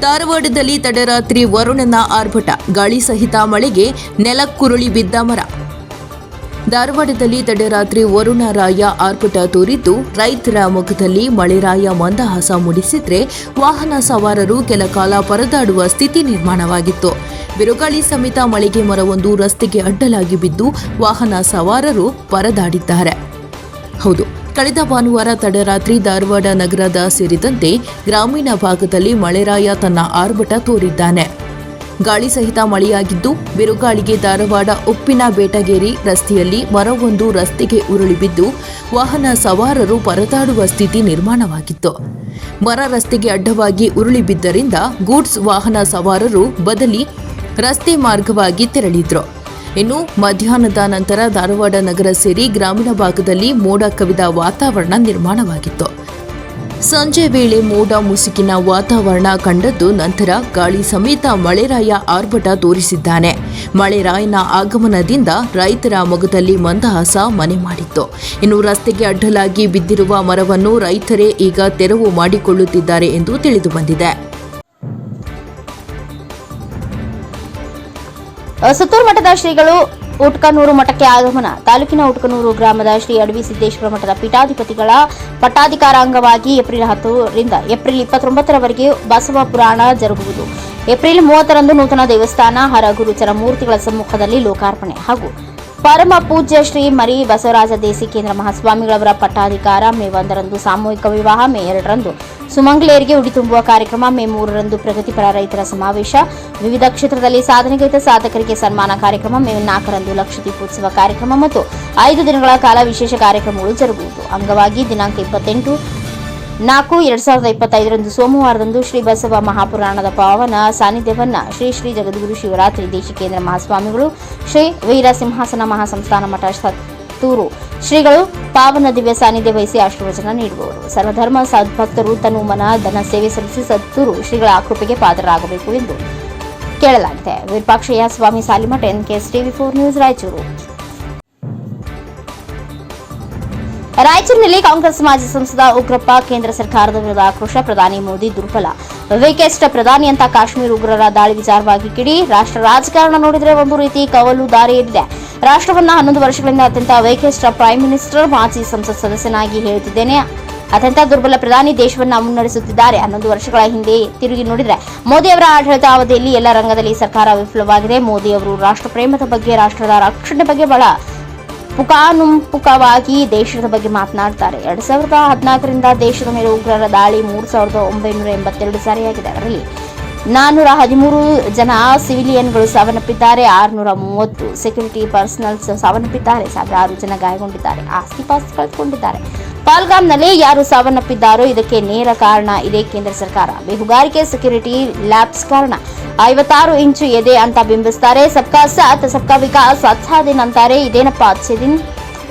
ಧಾರವಾಡದಲ್ಲಿ ತಡರಾತ್ರಿ ವರುಣನ ಆರ್ಭಟ, ಗಾಳಿ ಸಹಿತ ಮಳೆಗೆ ನೆಲಕ್ಕುರುಳಿ ಬಿದ್ದ ಮರ. ಧಾರವಾಡದಲ್ಲಿ ತಡರಾತ್ರಿ ವರುಣರಾಯ ಆರ್ಭಟ ತೋರಿದ್ದು, ರೈತರ ಮುಖದಲ್ಲಿ ಮಳೆರಾಯ ಮಂದಹಾಸ ಮೂಡಿಸಿದ್ರೆ ವಾಹನ ಸವಾರರು ಕೆಲ ಕಾಲ ಪರದಾಡುವ ಸ್ಥಿತಿ ನಿರ್ಮಾಣವಾಗಿತ್ತು. ಬಿರುಗಾಳಿ ಸಮೇತ ಮಳೆಗೆ ಮರವೊಂದು ರಸ್ತೆಗೆ ಅಡ್ಡಲಾಗಿ ಬಿದ್ದು ವಾಹನ ಸವಾರರು ಪರದಾಡಿದ್ದಾರೆ. ಹೌದು, ಕಳೆದ ಭಾನುವಾರ ತಡರಾತ್ರಿ ಧಾರವಾಡ ನಗರದ ಸೇರಿದಂತೆ ಗ್ರಾಮೀಣ ಭಾಗದಲ್ಲಿ ಮಳೆರಾಯ ತನ್ನ ಆರ್ಭಟ ತೋರಿದ್ದಾನೆ. ಗಾಳಿ ಸಹಿತ ಮಳೆಯಾಗಿದ್ದು, ಬಿರುಗಾಳಿಗೆ ಧಾರವಾಡ ಉಪ್ಪಿನ ಬೇಟಗೇರಿ ರಸ್ತೆಯಲ್ಲಿ ಮರವೊಂದು ರಸ್ತೆಗೆ ಉರುಳಿ ಬಿದ್ದು ವಾಹನ ಸವಾರರು ಪರದಾಡುವ ಸ್ಥಿತಿ ನಿರ್ಮಾಣವಾಗಿತ್ತು. ಮರ ರಸ್ತೆಗೆ ಅಡ್ಡವಾಗಿ ಉರುಳಿ ಬಿದ್ದರಿಂದ ಗೂಡ್ಸ್ ವಾಹನ ಸವಾರರು ಬದಲಿ ರಸ್ತೆ ಮಾರ್ಗವಾಗಿ ತೆರಳಿದ್ರು. ಇನ್ನು ಮಧ್ಯಾಹ್ನದ ನಂತರ ಧಾರವಾಡ ನಗರ ಸೇರಿ ಗ್ರಾಮೀಣ ಭಾಗದಲ್ಲಿ ಮೋಡ ಕವಿದ ವಾತಾವರಣ ನಿರ್ಮಾಣವಾಗಿತ್ತು. ಸಂಜೆ ವೇಳೆ ಮೋಡ ಮುಸುಕಿನ ವಾತಾವರಣ ಕಂಡದ್ದು ನಂತರ ಗಾಳಿ ಸಮೇತ ಮಳೆರಾಯ ಆರ್ಭಟ ತೋರಿಸಿದ್ದಾನೆ. ಮಳೆರಾಯನ ಆಗಮನದಿಂದ ರೈತರ ಮೊಗದಲ್ಲಿ ಮಂದಹಾಸ ಮನೆ ಮಾಡಿತ್ತು. ಇನ್ನು ರಸ್ತೆಗೆ ಅಡ್ಡಲಾಗಿ ಬಿದ್ದಿರುವ ಮರವನ್ನು ರೈತರೇ ಈಗ ತೆರವು ಮಾಡಿಕೊಳ್ಳುತ್ತಿದ್ದಾರೆ ಎಂದು ತಿಳಿದು ಬಂದಿದೆ. ಸುತ್ತೂರು ಮಠದ ಶ್ರೀಗಳು ಉಟ್ಕನೂರು ಮಠಕ್ಕೆ ಆಗಮನ. ತಾಲೂಕಿನ ಉಟ್ಕನೂರು ಗ್ರಾಮದ ಶ್ರೀ ಅಡವಿ ಸಿದ್ದೇಶ್ವರ ಮಠದ ಪೀಠಾಧಿಪತಿಗಳ ಪಟ್ಟಾಧಿಕಾರಾಂಗವಾಗಿ ಏಪ್ರಿಲ್ 10 ರಿಂದ ಏಪ್ರಿಲ್ 29ರವರೆಗೆ ಬಸವ ಪುರಾಣ ಜರುಗುವುದು. ಏಪ್ರಿಲ್ 30ರಂದು ನೂತನ ದೇವಸ್ಥಾನ ಹರಗುರುಚರ ಮೂರ್ತಿಗಳ ಸಮ್ಮುಖದಲ್ಲಿ ಲೋಕಾರ್ಪಣೆ ಹಾಗೂ ಪರಮ ಪೂಜ್ಯ ಶ್ರೀ ಮರಿ ಬಸವರಾಜ ದೇಸಿಕೇಂದ್ರ ಮಹಾಸ್ವಾಮಿಗಳವರ ಪಟ್ಟಾಧಿಕಾರ ಮೇ 1ರಂದು ಸಾಮೂಹಿಕ ವಿವಾಹ, ಮೇ 2ರಂದು ಸುಮಂಗಲೆಯರಿಗೆ ಉಡಿ ತುಂಬುವ ಕಾರ್ಯಕ್ರಮ, ಮೇ 3ರಂದು ಪ್ರಗತಿಪರ ರೈತರ ಸಮಾವೇಶ, ವಿವಿಧ ಕ್ಷೇತ್ರದಲ್ಲಿ ಸಾಧನೆಗೈದ ಸಾಧಕರಿಗೆ ಸನ್ಮಾನ ಕಾರ್ಯಕ್ರಮ, ಮೇ 4ರಂದು ಲಕ್ಷದೀಪೋತ್ಸವ ಕಾರ್ಯಕ್ರಮ ಮತ್ತು 5 ದಿನಗಳ ಕಾಲ ವಿಶೇಷ ಕಾರ್ಯಕ್ರಮಗಳು ಜರುಗುವುದು. ಅಂಗವಾಗಿ ದಿನಾಂಕ 28/4/2025ರಂದು ಸೋಮವಾರದಂದು ಶ್ರೀ ಬಸವ ಮಹಾಪುರಾಣದ ಪಾವನ ಸಾನ್ನಿಧ್ಯವನ್ನ ಶ್ರೀ ಶ್ರೀ ಜಗದ್ಗುರು ಶಿವರಾತ್ರಿ ದೇಶಿಕೇಂದ್ರ ಮಹಾಸ್ವಾಮಿಗಳು, ಶ್ರೀ ವೀರಸಿಂಹಾಸನ ಮಹಾಸಂಸ್ಥಾನ ಮಠ ಸತ್ತೂರು ಶ್ರೀಗಳು ಪಾವನ ದಿವ್ಯ ಸಾನ್ನಿಧ್ಯ ವಹಿಸಿ ಆಶೀರ್ವಚನ ನೀಡುವವರು. ಸರ್ವಧರ್ಮ ಸದ್ಭಕ್ತರು ತನು ಮನ ಧನ ಸೇವೆ ಸಲ್ಲಿಸಿ ಸತ್ತೂರು ಶ್ರೀಗಳ ಕೃಪೆಗೆ ಪಾತ್ರರಾಗಬೇಕು ಎಂದು ಕೇಳಲಾಗಿದೆ. Virupakshayya Swami Salimath, NKS TV4 news, Raichur. ರಾಯಚೂರಿನಲ್ಲಿ ಕಾಂಗ್ರೆಸ್ ಮಾಜಿ ಸಂಸದ ಉಗ್ರಪ್ಪ ಕೇಂದ್ರ ಸರ್ಕಾರದ ವಿರುದ್ಧ ಆಕ್ರೋಶ. ಪ್ರಧಾನಿ ಮೋದಿ ದುರ್ಬಲ, ವೇಕೆಸ್ಟ್ ಪ್ರಧಾನಿ ಅಂತ ಕಾಶ್ಮೀರ ಉಗ್ರರ ದಾಳಿ ವಿಚಾರವಾಗಿ ಕಿಡಿ. ರಾಷ್ಟ್ರ ರಾಜಕಾರಣ ನೋಡಿದ್ರೆ ಒಂದು ರೀತಿ ಕವಲು ದಾರಿಯಲ್ಲಿದೆ. ರಾಷ್ಟ್ರವನ್ನ 11 ವರ್ಷಗಳಿಂದ ಅತ್ಯಂತ ವೇಕೆಸ್ಟ್ ಪ್ರೈಮ್ ಮಿನಿಸ್ಟರ್, ಮಾಜಿ ಸಂಸತ್ ಸದಸ್ಯನಾಗಿ ಹೇಳುತ್ತಿದ್ದೇನೆ. ಅತ್ಯಂತ ದುರ್ಬಲ ಪ್ರಧಾನಿ ದೇಶವನ್ನ ಮುನ್ನಡೆಸುತ್ತಿದ್ದಾರೆ. 11 ವರ್ಷಗಳ ಹಿಂದೆ ತಿರುಗಿ ನೋಡಿದ್ರೆ ಮೋದಿ ಅವರ ಆಡಳಿತ ಅವಧಿಯಲ್ಲಿ ಎಲ್ಲ ರಂಗದಲ್ಲಿ ಸರ್ಕಾರ ವಿಫಲವಾಗಿದೆ. ಮೋದಿ ಅವರು ರಾಷ್ಟ್ರ ಪ್ರೇಮದ ಬಗ್ಗೆ, ರಾಷ್ಟ್ರದ ರಕ್ಷಣೆ ಬಗ್ಗೆ ಬಹಳ ಪುಕಾನುಪುಕವಾಗಿ ದೇಶದ ಬಗ್ಗೆ ಮಾತನಾಡ್ತಾರೆ. 2014ರಿಂದ ದೇಶದ ಮೇಲೆ ಉಗ್ರರ ದಾಳಿ 3982 ಸಾರಿಯಾಗಿದೆ. ಅದರಲ್ಲಿ 413 ಜನ ಸಿವಿಲಿಯನ್ಗಳು ಸಾವನ್ನಪ್ಪಿದ್ದಾರೆ, 630 ಸೆಕ್ಯೂರಿಟಿ ಪರ್ಸನಲ್ಸ್ ಸಾವನ್ನಪ್ಪಿದ್ದಾರೆ, ಸಾವಿರಾರು ಜನ ಗಾಯಗೊಂಡಿದ್ದಾರೆ, ಆಸ್ತಿಪಾಸ್ತಿ ಕಳೆದುಕೊಂಡಿದ್ದಾರೆ. ಪಾಲ್ಗಾಮ್ನಲ್ಲಿ ಯಾರು ಸಾವನ್ನಪ್ಪಿದ್ದಾರೋ ಇದಕ್ಕೆ ನೇರ ಕಾರಣ ಇದೆ ಕೇಂದ್ರ ಸರ್ಕಾರ. ಬೇಹುಗಾರಿಕೆ, ಸೆಕ್ಯೂರಿಟಿ ಲ್ಯಾಬ್ಸ್ ಕಾರಣ. 56 ಇಂಚು ಎದೆ ಅಂತ ಬಿಂಬಿಸ್ತಾರೆ. ಸಬ್ಕಾ ಸಾಥ್ ಸಬ್ಕಾ ವಿಕಾಸ್ ಅಚ್ಚಾ ದಿನ್ ಅಂತಾರೆ. ಇದೇನಪ್ಪ ಅಚ್ಚೆ ದಿನ್?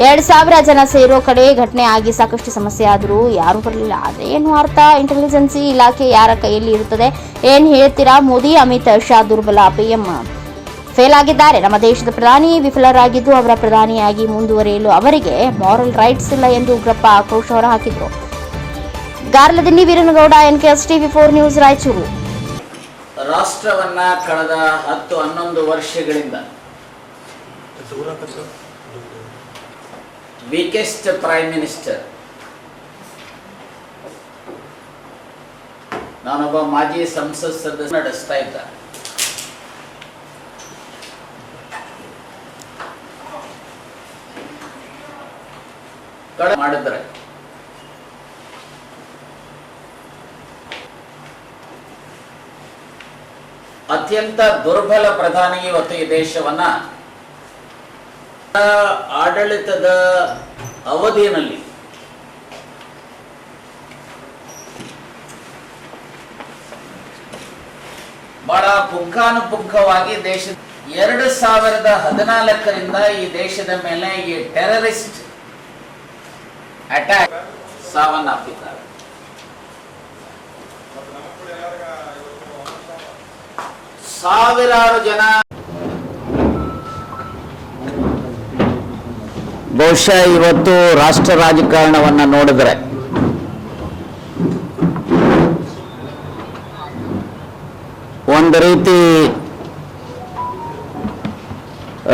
2000 ಜನ ಸೇರೋ ಕಡೆ ಘಟನೆ ಆಗಿ ಸಾಕಷ್ಟು ಸಮಸ್ಯೆ ಆದರೂ ಯಾರೂ ಬರಲಿಲ್ಲ. ಅದೇನು ಅರ್ಥ? ಇಂಟೆಲಿಜೆನ್ಸಿ ಇಲಾಖೆ ಯಾರ ಕೈಯಲ್ಲಿ ಇರುತ್ತದೆ? ಏನ್ ಹೇಳ್ತೀರಾ? ಮೋದಿ, ಅಮಿತ್ ಶಾ ದುರ್ಬಲ, PM ಫೇಲ್ ಆಗಿದ್ದಾರೆ. ನಮ್ಮ ದೇಶದ ಪ್ರಧಾನಿ ವಿಫಲರಾಗಿದ್ದು ಅವರ ಪ್ರಧಾನಿಯಾಗಿ ಮುಂದುವರಿಯಲು ಅವರಿಗೆ ಮಾರಲ್ ರೈಟ್ಸ್ ಇಲ್ಲ ಎಂದು ಉಗ್ರಪ್ಪ ಆಕ್ರೋಶ ಹೊರಹಾಕಿದರು. Garladinni Veeranagouda, NKS TV4 news, Raichur. ರಾಷ್ಟ್ರವನ್ನ ಕಳೆದ 10-11 ವರ್ಷಗಳಿಂದ ವೀಕೆಸ್ಟ್ ಪ್ರೈಮ್ ಮಿನಿಸ್ಟರ್, ನಾನೊಬ್ಬ ಮಾಜಿ ಸಂಸತ್ ಸದಸ್ಯ ನಡೆಸ್ತಾ ಇದ್ದಾರೆ. ಮಾಡಿದ್ರೆ ಅತ್ಯಂತ ದುರ್ಬಲ ಪ್ರಧಾನಿ ಇವತ್ತು ಈ ದೇಶವನ್ನ ಆಡಳಿತದ ಅವಧಿಯಲ್ಲಿ ಬಹಳ ಪುಂಖಾನುಪುಂಖವಾಗಿ ದೇಶ 2014ರಿಂದ ಈ ದೇಶದ ಮೇಲೆ ಈ ಟೆರರಿಸ್ಟ್ ಅಟ್ಯಾಕ್ ಸಾವನ್ನಪ್ಪಿದ್ದಾರೆ. ಸಾವಿರಾರು ಜನ. ಬಹುಶಃ ಇವತ್ತು ರಾಷ್ಟ್ರ ರಾಜಕಾರಣವನ್ನು ನೋಡಿದ್ರೆ ಒಂದು ರೀತಿ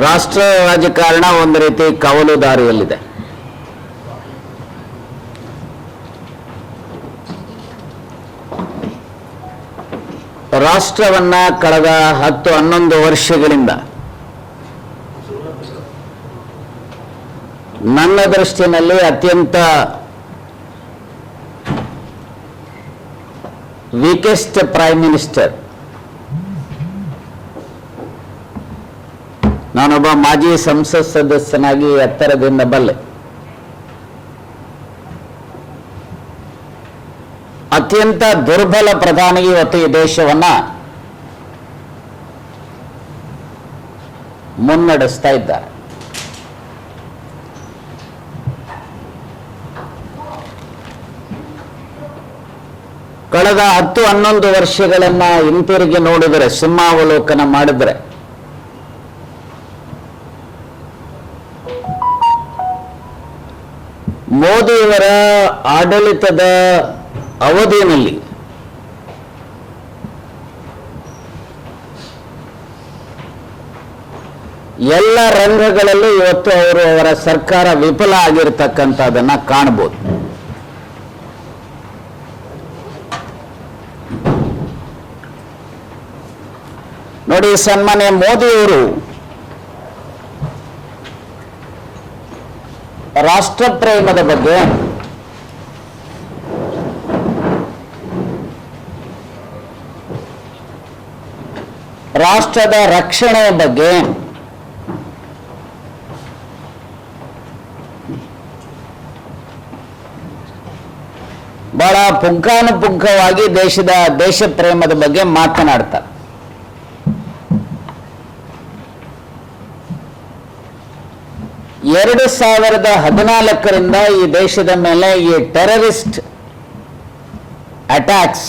ರಾಷ್ಟ್ರ ರಾಜಕಾರಣ ಒಂದು ರೀತಿ ಕವಲು ದಾರಿಯಲ್ಲಿದೆ. ರಾಷ್ಟ್ರವನ್ನ ಕಳೆದ 10-11 ವರ್ಷಗಳಿಂದ ನನ್ನ ದೃಷ್ಟಿನಲ್ಲಿ ಅತ್ಯಂತ ವೀಕೆಸ್ಟ್ ಪ್ರೈಮ್ ಮಿನಿಸ್ಟರ್, ನಾನೊಬ್ಬ ಮಾಜಿ ಸಂಸತ್ ಸದಸ್ಯನಾಗಿ ಎತ್ತರದಿಂದ ಬಲ್ಲೆ, ಅತ್ಯಂತ ದುರ್ಬಲ ಪ್ರಧಾನಿ ಇವತ್ತು ಈ ದೇಶವನ್ನ ಮುನ್ನಡೆಸ್ತಾ ಇದ್ದಾರೆ. ಕಳೆದ 10-11 ವರ್ಷಗಳನ್ನ ಹಿಂತಿರುಗಿ ನೋಡಿದರೆ, ಸಿಂಹಾವಲೋಕನ ಮಾಡಿದ್ರೆ ಮೋದಿಯವರ ಆಡಳಿತದ ಅವಧಿಯಲ್ಲಿ ಎಲ್ಲ ರಂಗಗಳಲ್ಲೂ ಇವತ್ತು ಅವರ ಸರ್ಕಾರ ವಿಫಲ ಆಗಿರ್ತಕ್ಕಂಥದ್ದನ್ನ ಕಾಣಬಹುದು. ನೋಡಿ, ಸನ್ಮಾನ್ಯ ಮೋದಿಯವರು ರಾಷ್ಟ್ರ ಪ್ರೇಮದ ಬಗ್ಗೆ, ರಾಷ್ಟ್ರದ ರಕ್ಷಣೆಯ ಬಗ್ಗೆ, ಬಹಳ ಪುಂಖಾನುಪುಂಖವಾಗಿ ದೇಶ ಪ್ರೇಮದ ಬಗ್ಗೆ ಮಾತನಾಡ್ತಾರೆ. ಎರಡು 2014ರಿಂದ ಈ ದೇಶದ ಮೇಲೆ ಈ ಟೆರರಿಸ್ಟ್ ಅಟ್ಯಾಕ್ಸ್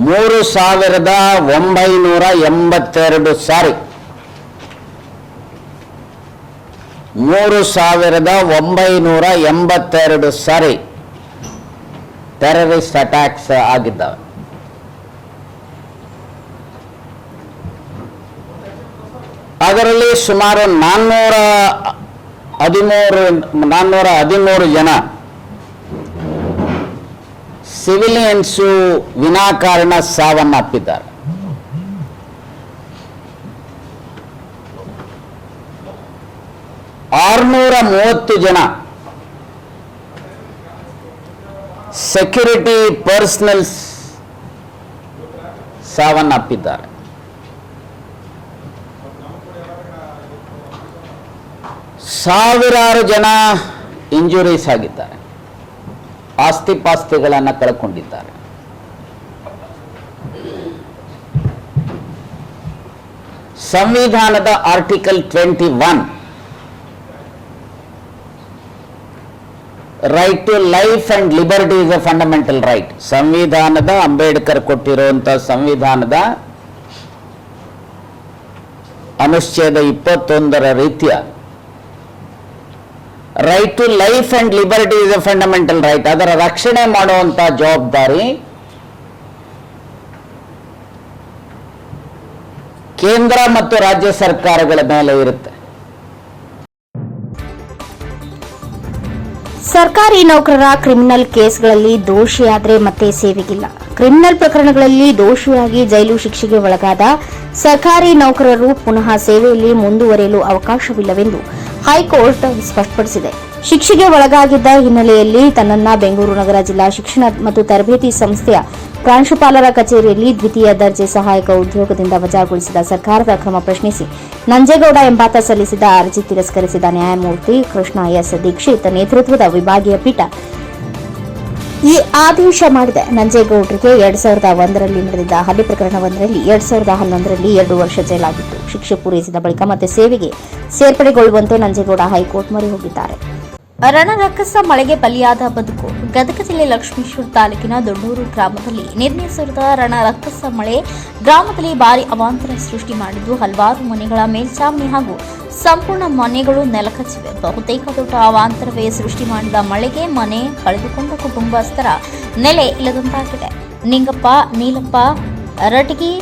3,982 ಸಾರಿ 3,982 ಸಾರಿ ಟೆರರಿಸ್ಟ್ ಅಟ್ಯಾಕ್ಸ್ ಆಗಿದ್ದಾವೆ. ಅದರಲ್ಲಿ ಸುಮಾರು 413 ಜನ ಸಿವಿಲಿಯನ್ಸು ವಿನಾಕಾರಣ ಸಾವನ್ನಪ್ಪಿದ್ದಾರೆ. ಆರುನೂರ 30 ಜನ ಸೆಕ್ಯೂರಿಟಿ ಪರ್ಸನಲ್ಸ್ ಸಾವನ್ನಪ್ಪಿದ್ದಾರೆ. ಸಾವಿರಾರು ಜನ ಇಂಜುರೀಸ್ ಆಗಿದ್ದಾರೆ, ಆಸ್ತಿಪಾಸ್ತಿಗಳನ್ನು ಕಳ್ಕೊಂಡಿದ್ದಾರೆ. ಸಂವಿಧಾನದ article 21 right to life and liberty is a fundamental right. ಸಂವಿಧಾನದ ಅಂಬೇಡ್ಕರ್ ಕೊಟ್ಟಿರುವಂತಹ ಸಂವಿಧಾನದ ಅನುಚ್ಛೇದ 21ರ ರೀತಿಯ right to life and liberty is a fundamental right, ಅದರ ರಕ್ಷಣೆ ಮಾಡುವಂತ ಜವಾಬ್ದಾರಿ ಕೇಂದ್ರ ಮತ್ತು ರಾಜ್ಯ ಸರ್ಕಾರಗಳ ಮೇಲೆ ಇರುತ್ತೆ. ಸರ್ಕಾರಿ ನೌಕರರ ಕ್ರಿಮಿನಲ್ ಕೇಸ್ಗಳಲ್ಲಿ ದೋಷಿಯಾದರೆ ಮತ್ತೆ ಸೇವೆಗಿಲ್ಲ. ಕ್ರಿಮಿನಲ್ ಪ್ರಕರಣಗಳಲ್ಲಿ ದೋಷಿಯಾಗಿ ಜೈಲು ಶಿಕ್ಷೆಗೆ ಒಳಗಾದ ಸರ್ಕಾರಿ ನೌಕರರು ಪುನಃ ಸೇವೆಯಲ್ಲಿ ಮುಂದುವರಿಯಲು ಅವಕಾಶವಿಲ್ಲವೆಂದು ಹೈಕೋರ್ಟ್ ಸ್ಪಷ್ಟಪಡಿಸಿದೆ. ಶಿಕ್ಷೆಗೆ ಒಳಗಾಗಿದ್ದ ಹಿನ್ನೆಲೆಯಲ್ಲಿ ತನ್ನನ್ನ ಬೆಂಗಳೂರು ನಗರ ಜಿಲ್ಲಾ ಶಿಕ್ಷಣ ಮತ್ತು ತರಬೇತಿ ಸಂಸ್ಥೆಯ ಪ್ರಾಂಶುಪಾಲರ ಕಚೇರಿಯಲ್ಲಿ ದ್ವಿತೀಯ ದರ್ಜೆ ಸಹಾಯಕ ಉದ್ಯೋಗದಿಂದ ವಜಾಗೊಳಿಸಿದ ಸರ್ಕಾರದ ಕ್ರಮ ಪ್ರಶ್ನಿಸಿ ನಂಜೇಗೌಡ ಎಂಬಾತ ಸಲ್ಲಿಸಿದ ಅರ್ಜಿ ತಿರಸ್ಕರಿಸಿದ ನ್ಯಾಯಮೂರ್ತಿ ಕೃಷ್ಣ ಎಸ್ ದೀಕ್ಷಿತ್ ನೇತೃತ್ವದ ವಿಭಾಗೀಯ ಪೀಠ ಈ ಆದೇಶ ಮಾಡಿದೆ. ನಂಜೇಗೌಡರಿಗೆ 2001ರಲ್ಲಿ ನಡೆದಿದ್ದ ಹಲ್ಲೆ ಪ್ರಕರಣವೊಂದರಲ್ಲಿ 2011ರಲ್ಲಿ 2 ವರ್ಷ ಜೈಲಾಗಿತ್ತು. ಶಿಕ್ಷೆ ಪೂರೈಸಿದ ಬಳಿಕ ಮತ್ತೆ ಸೇವೆಗೆ ಸೇರ್ಪಡೆಗೊಳ್ಳುವಂತೆ ನಂಜೇಗೌಡ ಹೈಕೋರ್ಟ್ ಮೊರೆ ಹೋಗಿದ್ದಾರೆ. ರಣರಕ್ಕಸ ಮಳೆಗೆ ಬಲಿಯಾದ ಬದುಕು. ಗದಗ ಜಿಲ್ಲೆ ಲಕ್ಷ್ಮೇಶ್ವರ ತಾಲೂಕಿನ ದೊಡ್ಡೂರು ಗ್ರಾಮದಲ್ಲಿ ನಿನ್ನೆ ಸುರಿದ ರಣರಕ್ಕಸ ಮಳೆ ಗ್ರಾಮದಲ್ಲಿ ಭಾರಿ ಅವಾಂತರ ಸೃಷ್ಟಿ ಮಾಡಿದ್ದು ಹಲವಾರು ಮನೆಗಳ ಮೇಲ್ಛಾವಣಿ ಹಾಗೂ ಸಂಪೂರ್ಣ ಮನೆಗಳು ನೆಲಕಚ್ಚಿವೆ. ಬಹುತೇಕ ದೊಡ್ಡ ಅವಾಂತರವೇ ಸೃಷ್ಟಿ ಮಾಡಿದ ಮಳೆಗೆ ಮನೆ ಕಳೆದುಕೊಂಡ ಕುಟುಂಬಸ್ಥರ ನೆಲೆ ಇಲ್ಲದಂತಾಗಿದೆ. ನಿಂಗಪ್ಪ, ನೀಲಪ್ಪ, ರಟಗಿ,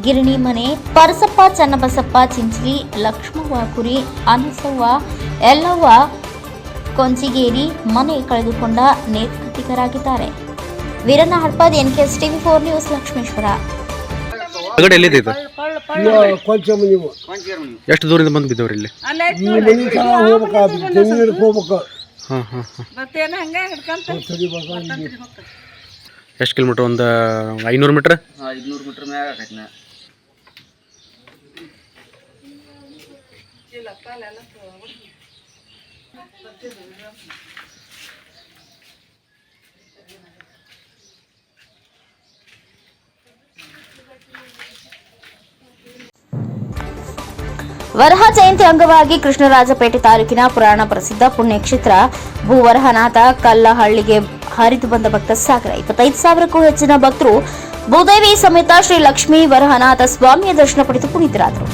ಗಿರಣಿ ಮನೆ, ಪರಸಪ್ಪ, ಚನ್ನಬಸಪ್ಪ, ಚಿಂಚಲಿ, ಲಕ್ಷ್ಮವ್ವ, ಕುರಿ, ಅನಸವ್ವ, ಎಲ್ಲವ್ವ, ಕೊಂಚಿಗೇರಿ ಮನೆ ಕಳೆದುಕೊಂಡ ನಿರ್ಗತಿಕರಾಗಿದ್ದಾರೆ. Veeranna Hadpad, NKS TV4 news, Lakshmeshwar. ಎಷ್ಟು ದೂರದಿಂದ ಬಂದು ಬಿದ್ದವ್ರಿ ಇಲ್ಲಿ? ಎಷ್ಟು ಕಿಲೋಮೀಟರ್? ಒಂದು 500 ಮೀಟರ್. 500 ಮೀಟರ್ ಮ್ಯಾಗ ಆಗೈತೆ. ವರಹ ಜಯಂತಿ ಅಂಗವಾಗಿ ಕೃಷ್ಣರಾಜಪೇಟೆ ತಾಲೂಕಿನ ಪುರಾಣ ಪ್ರಸಿದ್ಧ ಪುಣ್ಯಕ್ಷೇತ್ರ ಭೂವರಹನಾಥ ಕಲ್ಲಹಳ್ಳಿಗೆ ಹರಿದು ಬಂದ ಭಕ್ತ ಸಾಗರ. 25,000ಕ್ಕೂ ಹೆಚ್ಚಿನ ಭಕ್ತರು ಭೂದೇವಿ ಸಮೇತ ಶ್ರೀ ಲಕ್ಷ್ಮೀ ವರಹನಾಥ ಸ್ವಾಮಿಯ ದರ್ಶನ ಪಡೆದು ಪುನೀತರಾದರು.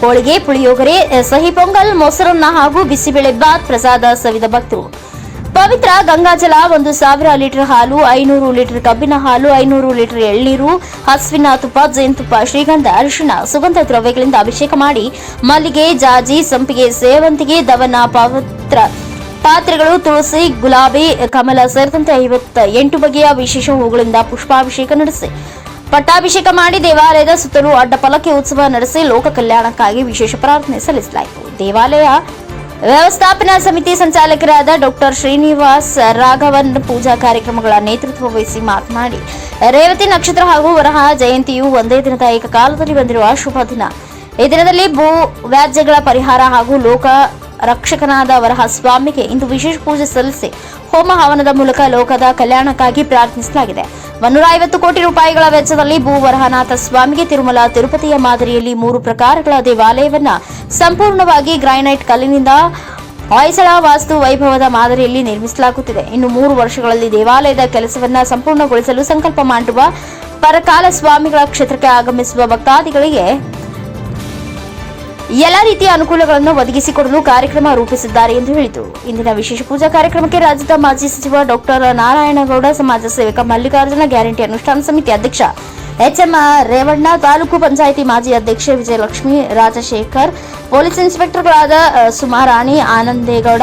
ಹೋಳಿಗೆ, ಪುಳಿಯೋಗರೆ, ಸಿಹಿ ಪೊಂಗಲ್, ಮೊಸರನ್ನ ಹಾಗೂ ಬಿಸಿಬೇಳೆ ಬಾತ್ ಪ್ರಸಾದ ಸವಿದ ಭಕ್ತರು. ಪವಿತ್ರ ಗಂಗಾಜಲ, 1,000 ಲೀಟರ್ ಹಾಲು, 500 ಲೀಟರ್ ಕಬ್ಬಿನ ಹಾಲು, 500 ಲೀಟರ್ ಎಳ್ನೀರು, ಹಸುವಿನ ತುಪ್ಪ, ಜೇನುತುಪ್ಪ, ಶ್ರೀಗಂಧ, ಅರಿಶಿಣ, ಸುಗಂಧ ದ್ರವ್ಯಗಳಿಂದ ಅಭಿಷೇಕ ಮಾಡಿ ಮಲ್ಲಿಗೆ, ಜಾಜಿ, ಸಂಪಿಗೆ, ಸೇವಂತಿಗೆ, ದವನ, ಪವಿತ್ರ ಪಾತ್ರೆಗಳು, ತುಳಸಿ, ಗುಲಾಬಿ, ಕಮಲ ಸೇರಿದಂತೆ 58 ಬಗೆಯ ವಿಶೇಷ ಹೂಗಳಿಂದ ಪುಷ್ಪಾಭಿಷೇಕ ನಡೆಸಿ ಪಟ್ಟಾಭಿಷೇಕ ಮಾಡಿ ದೇವಾಲಯದ ಸುತ್ತಲೂ ಅಡ್ಡಪಲಕ್ಕೆ ಉತ್ಸವ ನಡೆಸಿ ಲೋಕ ಕಲ್ಯಾಣಕ್ಕಾಗಿ ವಿಶೇಷ ಪ್ರಾರ್ಥನೆ ಸಲ್ಲಿಸಲಾಯಿತು. ದೇವಾಲಯ ವ್ಯವಸ್ಥಾಪನಾ ಸಮಿತಿ ಸಂಚಾಲಕರಾದ ಡಾಕ್ಟರ್ ಶ್ರೀನಿವಾಸ್ ರಾಘವನ್ ಪೂಜಾ ಕಾರ್ಯಕ್ರಮಗಳ ನೇತೃತ್ವ ವಹಿಸಿ ಮಾತನಾಡಿ, ರೇವತಿ ನಕ್ಷತ್ರ ಹಾಗೂ ವರಹ ಜಯಂತಿಯು ಒಂದೇ ದಿನದ ಏಕಕಾಲದಲ್ಲಿ ಬಂದಿರುವ ಶುಭ ದಿನ. ಈ ದಿನದಲ್ಲಿ ಭೂ ವ್ಯಾಜ್ಯಗಳ ಪರಿಹಾರ ಹಾಗೂ ಲೋಕ ರಕ್ಷಕನಾದ ವರಹ ಸ್ವಾಮಿಗೆ ಇಂದು ವಿಶೇಷ ಪೂಜೆ ಸಲ್ಲಿಸಿ ಹೋಮ ಹವನದ ಮೂಲಕ ಲೋಕದ ಕಲ್ಯಾಣಕ್ಕಾಗಿ ಪ್ರಾರ್ಥಿಸಲಾಗಿದೆ. 150 ಕೋಟಿ ರೂಪಾಯಿಗಳ ವೆಚ್ಚದಲ್ಲಿ ಭೂ ವರಹನಾಥ ಸ್ವಾಮಿಗೆ ತಿರುಮಲ ತಿರುಪತಿಯ ಮಾದರಿಯಲ್ಲಿ 3 ಪ್ರಕಾರಗಳ ದೇವಾಲಯವನ್ನ ಸಂಪೂರ್ಣವಾಗಿ ಗ್ರಾನೈಟ್ ಕಲ್ಲಿನಿಂದ ಹೊಯ್ಸಳ ವಾಸ್ತು ವೈಭವದ ಮಾದರಿಯಲ್ಲಿ ನಿರ್ಮಿಸಲಾಗುತ್ತಿದೆ. ಇನ್ನು 3 ವರ್ಷಗಳಲ್ಲಿ ದೇವಾಲಯದ ಕೆಲಸವನ್ನ ಸಂಪೂರ್ಣಗೊಳಿಸಲು ಸಂಕಲ್ಪ ಮಾಡಿರುವ ಪರಕಾಲ ಸ್ವಾಮಿಗಳ ಕ್ಷೇತ್ರಕ್ಕೆ ಆಗಮಿಸುವ ಭಕ್ತಾದಿಗಳಿಗೆ ಎಲ್ಲ ರೀತಿಯ ಅನುಕೂಲಗಳನ್ನು ಒದಗಿಸಿಕೊಡಲು ಕಾರ್ಯಕ್ರಮ ರೂಪಿಸಿದ್ದಾರೆ ಎಂದು ಹೇಳಿದರು. ಇಂದಿನ ವಿಶೇಷ ಪೂಜಾ ಕಾರ್ಯಕ್ರಮಕ್ಕೆ ರಾಜ್ಯದ ಮಾಜಿ ಸಚಿವ ಡಾಕ್ಟರ್ ನಾರಾಯಣಗೌಡ, ಸಮಾಜ ಸೇವಕ ಮಲ್ಲಿಕಾರ್ಜುನ, ಗ್ಯಾರಂಟಿ ಅನುಷ್ಠಾನ ಸಮಿತಿ ಅಧ್ಯಕ್ಷ ಎಚ್ಎಂ ರೇವಣ್ಣ, ತಾಲೂಕು ಪಂಚಾಯಿತಿ ಮಾಜಿ ಅಧ್ಯಕ್ಷೆ ವಿಜಯಲಕ್ಷ್ಮಿ, ರಾಜಶೇಖರ್, ಪೊಲೀಸ್ ಇನ್ಸ್ಪೆಕ್ಟರ್ಗಳಾದ ಸುಮಾರಾಣಿ, ಆನಂದೇಗೌಡ,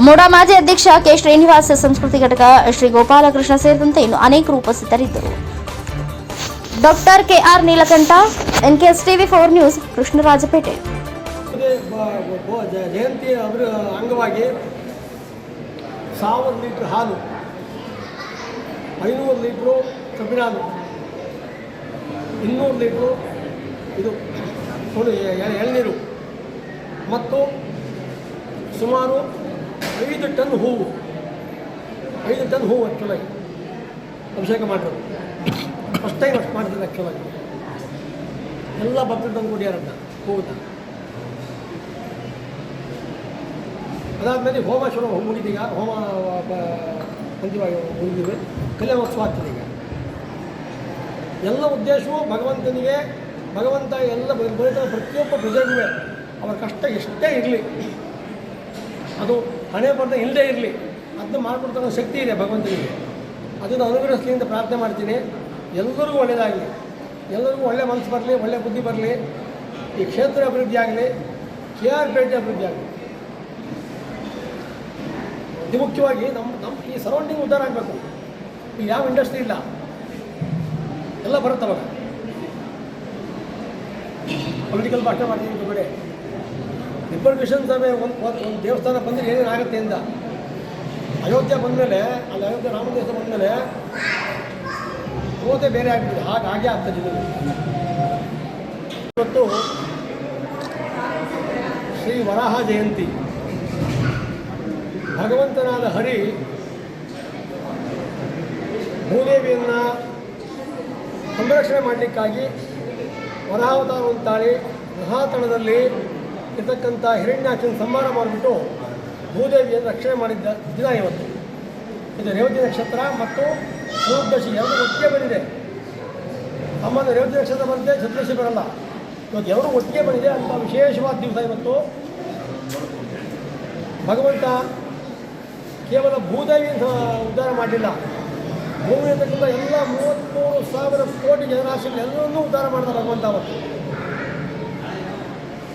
ಮೂಡಾ ಮಾಜಿ ಅಧ್ಯಕ್ಷ ಕೆ ಶ್ರೀನಿವಾಸ್, ಸಂಸ್ಕೃತಿ ಘಟಕ ಶ್ರೀ ಗೋಪಾಲಕೃಷ್ಣ ಸೇರಿದಂತೆ ಇನ್ನು ಅನೇಕರು ಉಪಸ್ಥಿತರಿದ್ದರು. Doctor KR Neelakantha, NKS TV 4 news, Krishnarajpet. ಜಯಂತಿ ಅದರ ಅಂಗವಾಗಿ 1000 ಲೀಟ್ರ್ ಹಾಲು, 500 ಲೀಟ್ರು ಕಬ್ಬಿನ ಹಾಲು, 200 ಲೀಟ್ರು ಇದು ಎಳನೀರು ಮತ್ತು ಸುಮಾರು 5 ಟನ್ ಹೂವು ಆ್ಯಕ್ಚುಲಾಗಿ ಅಭಿಷೇಕ ಮಾಡಿರೋದು. ಫಸ್ಟ್ ಟೈಮ್ ಅಷ್ಟು ಮಾಡಿದ್ರು ಆ್ಯಕ್ಚುಲಾಗಿ. ಎಲ್ಲ ಭಕ್ತರು ತಂದು ಕೊಡ್ಯಾರನ್ನ ಹೂವನ್ನ. ಅದಾದಮೇಲೆ ಹೋಮ ಶುರು ಮುಗಿದೀಗ, ಹೋಮ ಅಂತಿಮವಾಗಿ ಮುಗಿದಿವೆ. ಕಲ್ಯಾಣೋತ್ಸವ ಆಗ್ತದೆ ಈಗ. ಎಲ್ಲ ಉದ್ದೇಶವೂ ಭಗವಂತ ಎಲ್ಲ ಬರೀತ ಪ್ರತಿಯೊಬ್ಬ ಪ್ರಜೆಗೂ ಅವರ ಕಷ್ಟ ಎಷ್ಟೇ ಇರಲಿ, ಅದು ಹಣೆ ಬರ್ದ ಇಲ್ಲದೇ ಇರಲಿ, ಅದನ್ನ ಮಾಡಿಕೊಡ್ತಕ್ಕಂಥ ಶಕ್ತಿ ಇದೆ ಭಗವಂತನಿಗೆ. ಅದನ್ನು ಅನುಗ್ರಹಿಸಲಿ ಅಂತ ಪ್ರಾರ್ಥನೆ ಮಾಡ್ತೀನಿ. ಎಲ್ಲರಿಗೂ ಒಳ್ಳೆಯದಾಗಲಿ, ಎಲ್ಲರಿಗೂ ಒಳ್ಳೆ ಮನಸ್ಸು ಬರಲಿ, ಒಳ್ಳೆ ಬುದ್ಧಿ ಬರಲಿ, ಈ ಕ್ಷೇತ್ರ ಅಭಿವೃದ್ಧಿ ಆಗಲಿ, KR ಪೇಟೆ ಅಭಿವೃದ್ಧಿ ಆಗಲಿ. ಅತಿ ಮುಖ್ಯವಾಗಿ ನಮ್ಮ ಈ ಸರೌಂಡಿಂಗ್ ಉದ್ಧಾರ ಆಗಬೇಕು. ಇಲ್ಲಿ ಯಾವ ಇಂಡಸ್ಟ್ರಿ ಇಲ್ಲ, ಎಲ್ಲ ಬರುತ್ತೆ ಅವಾಗ. ಪೊಲಿಟಿಕಲ್ ಭಾಷೆ ಮಾಡ್ತೀನಿ ಬಿಡೆ. ರಿಪರ್ಕಷನ್ ಸಭೆ ಒಂದು ದೇವಸ್ಥಾನ ಬಂದರೆ ಏನೇನಾಗುತ್ತೆ ಅಂತ. ಅಯೋಧ್ಯೆ ಬಂದಮೇಲೆ, ಅಲ್ಲಿ ಅಯೋಧ್ಯೆ ರಾಮ ದೇಶ ಬಂದಮೇಲೆ ಓದೇ ಬೇರೆ ಆಗ್ಬಿಟ್ಟಿದೆ. ಹಾಗೆ ಆಗ್ತದೆ ಜಿಲ್ಲೆ. ಇವತ್ತು ಶ್ರೀ ವರಾಹ ಜಯಂತಿ. ಭಗವಂತನಾದ ಹರಿ ಭೂದೇವಿಯನ್ನು ಸಂರಕ್ಷಣೆ ಮಾಡಲಿಕ್ಕಾಗಿ ವರಾಹಾವತಾರವನ್ನು ತಾಳಿ ಮಹಾತಳದಲ್ಲಿ ಇರತಕ್ಕಂಥ ಹಿರಣ್ಯಾಕ್ಷನ ಸಂಹಾರ ಮಾಡಿಬಿಟ್ಟು ಭೂದೇವಿಯನ್ನು ರಕ್ಷಣೆ ಮಾಡಿದ್ದ ದಿನ ಇವತ್ತು. ಇದು ರೇವತಿ ನಕ್ಷತ್ರ ಮತ್ತು ಚತುರ್ದಶಿ ಎರಡು ಒಟ್ಟಿಗೆ ಬಂದಿದೆ. ಸಾಮಾನ್ಯ ರೇವತಿ ನಕ್ಷತ್ರ ಬಂದಿದೆ, ಚತುರ್ದಶಿ ಬರಲ್ಲ. ಇವತ್ತು ಎರಡು ಒಟ್ಟಿಗೆ ಬಂದಿದೆ ಅಂತ ವಿಶೇಷವಾದ ದಿವಸ ಇವತ್ತು. ಭಗವಂತ ಕೇವಲ ಭೂದೇವಿಯನ್ನು ಉದ್ಧಾರ ಮಾಡಲಿಲ್ಲ, ಭೂಮಿ ಇರತಕ್ಕಂಥ ಎಲ್ಲ 33,000 ಕೋಟಿ ಜನರಾಶಿಗಳೆಲ್ಲವನ್ನೂ ಉದ್ಧಾರ ಮಾಡಿದ ಭಗವಂತ ಅವತ್ತು.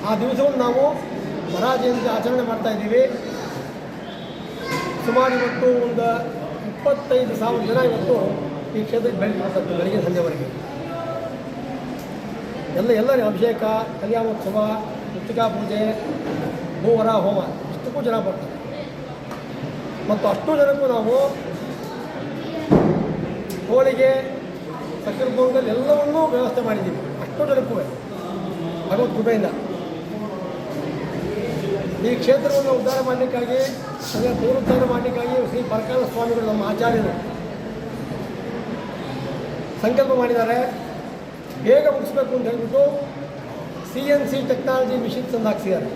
ಆ ದಿವಸವನ್ನು ನಾವು ವರಾಹ ಜಯಂತಿ ಆಚರಣೆ ಮಾಡ್ತಾಯಿದ್ದೀವಿ. ಸುಮಾರು ಇವತ್ತು ಒಂದು 25,000 ಜನ ಇವತ್ತು ಈ ಕ್ಷೇತ್ರಕ್ಕೆ ಭೇಟಿ ಮಾಡ್ತಾರೆ ಬೆಳಗ್ಗೆ ಸಂಜೆವರೆಗೆ. ಎಲ್ಲರ ಅಭಿಷೇಕ, ಕಲ್ಯಾಣೋತ್ಸವ, ಮೃತ್ತಿಕಾ ಪೂಜೆ, ಭೂವರ ಹೋಮ ಇಷ್ಟಕ್ಕೂ ಜನ ಬರ್ತಾರೆ. ಮತ್ತು ಅಷ್ಟು ಜನಕ್ಕೂ ನಾವು ಹೋಳಿಗೆ, ಸಕ್ಕರೆ ಪೊಂಗಲ್ ಎಲ್ಲವನ್ನೂ ವ್ಯವಸ್ಥೆ ಮಾಡಿದ್ದೀವಿ. ಅಷ್ಟು ಜನಕ್ಕೂ ಭಗವತ್ ಕೃಪೆಯಿಂದ ಈ ಕ್ಷೇತ್ರವನ್ನು ಉದ್ಧಾರ ಮಾಡಲಿಕ್ಕಾಗಿ, ಅಂದರೆ ಪುನರುದ್ಧಾರ ಮಾಡಲಿಕ್ಕಾಗಿ ಶ್ರೀ ಪರಕಾಲ ಸ್ವಾಮಿಗಳು ನಮ್ಮ ಆಚಾರ್ಯರು ಸಂಕಲ್ಪ ಮಾಡಿದ್ದಾರೆ. ಬೇಗ ಮುಗಿಸ್ಬೇಕು ಅಂತ ಹೇಳ್ಬಿಟ್ಟು CNC ಟೆಕ್ನಾಲಜಿ ಮಿಷಿನ್ ತಂದು ಹಾಕ್ಸಿದ್ದಾರೆ.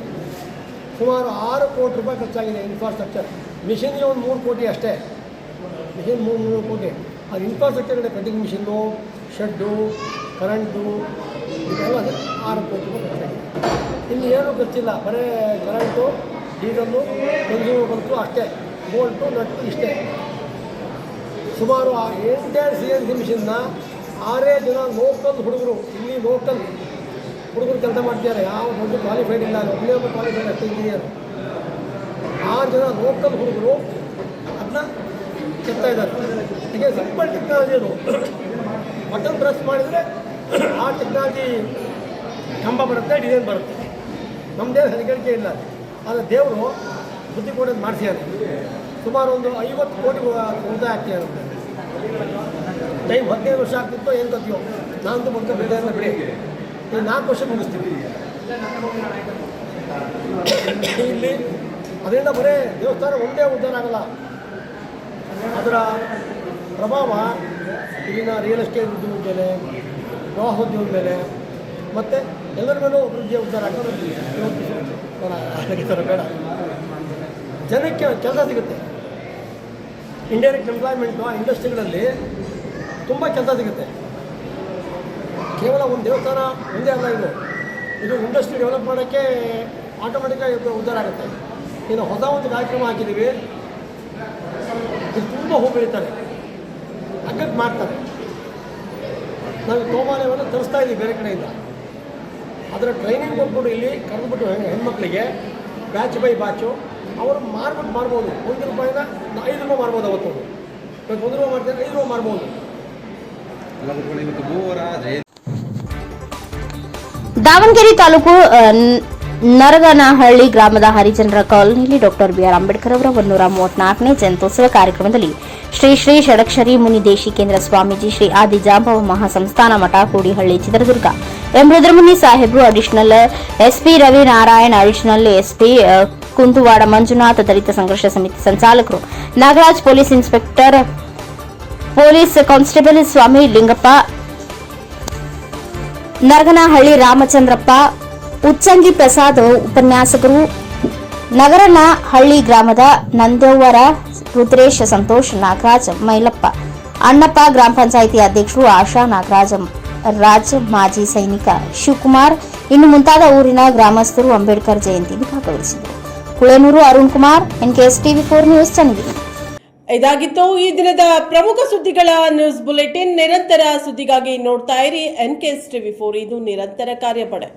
ಸುಮಾರು 6 ಕೋಟಿ ರೂಪಾಯಿ ಖರ್ಚಾಗಿದೆ ಇನ್ಫ್ರಾಸ್ಟ್ರಕ್ಚರ್. ಮಿಷಿನ್ಗೆ ಒಂದು 3 ಕೋಟಿ ಅಷ್ಟೇ. ಮಿಷಿನ್ 3 ಕೋಟಿ. ಅದು ಇನ್ಫ್ರಾಸ್ಟ್ರಕ್ಚರ್ ಇದೆ. ಕಟಿಂಗ್ ಮಿಷಿನ್ನು, ಶೆಡ್ಡು, ಕರೆಂಟು, ಇದೆಲ್ಲ 6 ಕೋಟಿ ರೂಪಾಯಿ ಖರ್ಚಾಗಿದೆ. ಇಲ್ಲಿ ಏನೂ ಖರ್ಚಿಲ್ಲ, ಬರೀ ಕರೆಂಟು, ಡೀಸಲ್ಲು, ಕನ್ಸ್ಯೂಮಬಲ್ಸು ಅಷ್ಟೇ, ಬೋಲ್ಟು, ನಟ್ಟು ಇಷ್ಟೇ. ಸುಮಾರು ಆ ಎಂಟೈರ್ CNC ಮಿಷಿನ್ನ 6 ಜನ ಲೋಕಲ್ ಹುಡುಗರು, ಇಲ್ಲಿ ಲೋಕಲ್ ಹುಡುಗರು ಕೆಲಸ ಮಾಡ್ತಿದ್ದಾರೆ. ಯಾವ ದೊಡ್ಡ ಕ್ವಾಲಿಫೈಡ್ ಇಲ್ಲ, ಒಬ್ಬನೇ ಒಬ್ಬ ಕ್ವಾಲಿಫೈಡ್ ಅಷ್ಟೇ ಇಂಜಿನಿಯರ್. 6 ಜನ ಲೋಕಲ್ ಹುಡುಗರು ಅದನ್ನ ಕೆತ್ತಾ ಇದ್ದಾರೆ. ಹೀಗೆ ಸಿಂಪಲ್ ಟೆಕ್ನಾಲಜಿ ಅದು. ಬಟನ್ ಪ್ರೆಸ್ ಮಾಡಿದರೆ ಆ ಟೆಕ್ನಾಲಜಿ ಕಂಬ ಬರುತ್ತೆ, ಡಿಸೈನ್ ಬರುತ್ತೆ. ನಮ್ಮದೇನು ಹೆದರಿಕೆ ಇಲ್ಲ. ಆದರೆ ದೇವರು ಬುದ್ಧಿ ಕೊಡೋದು ಮಾಡಿಸಿದ್ದಾರೆ. ಸುಮಾರು ಒಂದು 50 ಕೋಟಿ ಉಳಿತಾಯ ಆಗ್ತಿದೆ ನಮಗೆ. ಟೈಮ್ 15 ವರ್ಷ ಆಗ್ತಿತ್ತು, ಏನು ಗೊತ್ತಿಯೋ ನಾನಂತೂ ಬಂದು ಬಿಡಿ ಬಿಡಿ ಈ 4 ವರ್ಷ ಮುಗಿಸ್ತೀವಿ ಇಲ್ಲಿ. ಅದರಿಂದ ಬರೀ ದೇವಸ್ಥಾನ ಒಂದೇ ಉದ್ಧಾರ ಆಗಲ್ಲ, ಅದರ ಪ್ರಭಾವ ಇಲ್ಲಿನ ರಿಯಲ್ ಎಸ್ಟೇಟ್ ಉದ್ಯಮದ ಮೇಲೆ, ಪ್ರವಾಸೋದ್ಯಮದ ಮೇಲೆ ಮತ್ತು ಎಲ್ಲರ ಮೇಲೂ ಅಭಿವೃದ್ಧಿಯ ಉದ್ಧಾರ ಆಗೋದು. ಬೇಡ, ಜನಕ್ಕೆ ಕೆಲಸ ಸಿಗುತ್ತೆ. ಇಂಡೈರೆಕ್ಟ್ ಎಂಪ್ಲಾಯ್ಮೆಂಟು ಆ ಇಂಡಸ್ಟ್ರಿಗಳಲ್ಲಿ ತುಂಬ ಕೆಲಸ ಸಿಗುತ್ತೆ. ಕೇವಲ ಒಂದು ದೇವಸ್ಥಾನ ಒಂದೇ ಅಲ್ಲ, ಇದು ಇಂಡಸ್ಟ್ರಿ ಡೆವಲಪ್ ಮಾಡೋಕ್ಕೆ ಆಟೋಮೆಟಿಕ್ಕಾಗಿ ಉದ್ಧಾರ ಆಗುತ್ತೆ. ಇನ್ನು ಹೊಸ ಒಂದು ಕಾರ್ಯಕ್ರಮ ಹಾಕಿದ್ದೀವಿ, ಇದು ತುಂಬ ಹೂ ಬೆಳೀತಾರೆ, ಅಗ್ಗಕ್ಕೆ ಮಾಡ್ತಾರೆ. ನಾವು ತೋಮಾಲೆಯನ್ನು ತರಿಸ್ತಾ ಇದ್ದೀವಿ ಬೇರೆ ಕಡೆಯಿಂದ. ಅದರ ಟ್ರೈನಿಂಗ್ ಕೊಟ್ಬಿಟ್ಟು ಇಲ್ಲಿ ಕರೆದುಬಿಟ್ಟು ಹೆಣ್ಮಕ್ಳಿಗೆ ಬ್ಯಾಚ್ ಬೈ ಬ್ಯಾಚು ಅವರು ಮಾರ್ಬಿಟ್ಟು ಮಾಡ್ಬೋದು. 1 ರೂಪಾಯಿನ 5 ರೂಪಾಯಿ ಮಾರ್ಬೋದು. ಅವತ್ತು ಇವತ್ತು 1 ರೂಪಾಯಿ ಮಾಡ್ತಾರೆ, 5 ರೂಪಾಯಿ ಮಾರ್ಬೋದು. ದಾವಣಗೆರೆ ತಾಲೂಕು ನರಗನಹಳ್ಳಿ ಗ್ರಾಮದ ಹರಿಜನರ ಕಾಲೋನಿಯಲ್ಲಿ ಡಾಕ್ಟರ್ ಬಿಆರ್ ಅಂಬೇಡ್ಕರ್ ಅವರ 134ನೇ ಜಯಂತ್ಯೋತ್ಸವ ಕಾರ್ಯಕ್ರಮದಲ್ಲಿ ಶ್ರೀ ಶ್ರೀ ಷಡಕ್ಷರಿ ಮುನಿ ದೇಶಿಕೇಂದ್ರ ಸ್ವಾಮೀಜಿ, ಶ್ರೀ ಆದಿಜಾಂಬವ ಮಹಾಸಂಸ್ಥಾನ ಮಠ, ಕೂಡಿಹಳ್ಳಿ, ಚಿತ್ರದುರ್ಗ, ಎಂ ರುದ್ರಮುನಿ ಸಾಹೇಬರು, additional SP Ravi Narayan, additional SP Kunduvada Manjunath, Dalit Sangharsha Samiti ಸಂಚಾಲಕರು Nagaraj, police inspector police constable Swamy Lingappa, Naraganahalli Ramachandrappa, Ucchangi Prasad ಉಪನ್ಯಾಸಕರು, ನಗರನಹಳ್ಳಿ ಗ್ರಾಮದ ನಂದವರ ರುದ್ರೇಶ್, ಸಂತೋಷ್, ನಾಗರಾಜ್, ಮೈಲಪ್ಪ, ಅಣ್ಣಪ್ಪ, ಗ್ರಾಮ ಪಂಚಾಯಿತಿ ಅಧ್ಯಕ್ಷರು ಆಶಾ, ನಾಗರಾಜ್, ರಾಜ್, ಮಾಜಿ ಸೈನಿಕ ಶಿವಕುಮಾರ್, ಇನ್ನು ಮುಂತಾದ ಊರಿನ ಗ್ರಾಮಸ್ಥರು ಅಂಬೇಡ್ಕರ್ ಜಯಂತಿಯಲ್ಲಿ ಭಾಗವಹಿಸಿದರು. ಕುಳೇನೂರು ಅರುಣ್ ಕುಮಾರ್, ಎನ್ಕೆಎಸ್ ಟಿವಿ4 ನ್ಯೂಸ್, ಚನ್ನಗಿರಿ. ಇದಾಗಿತ್ತು ಈ ದಿನದ ಪ್ರಮುಖ ಸುದ್ದಿಗಳ ನ್ಯೂಸ್ ಬುಲೆಟಿನ್. ನಿರಂತರ ಸುದ್ದಿಗಾಗಿ ನೋಡ್ತಾ ಇರಿ NKS TV4, ಇದು ನಿರಂತರ ಕಾರ್ಯಪಡೆ.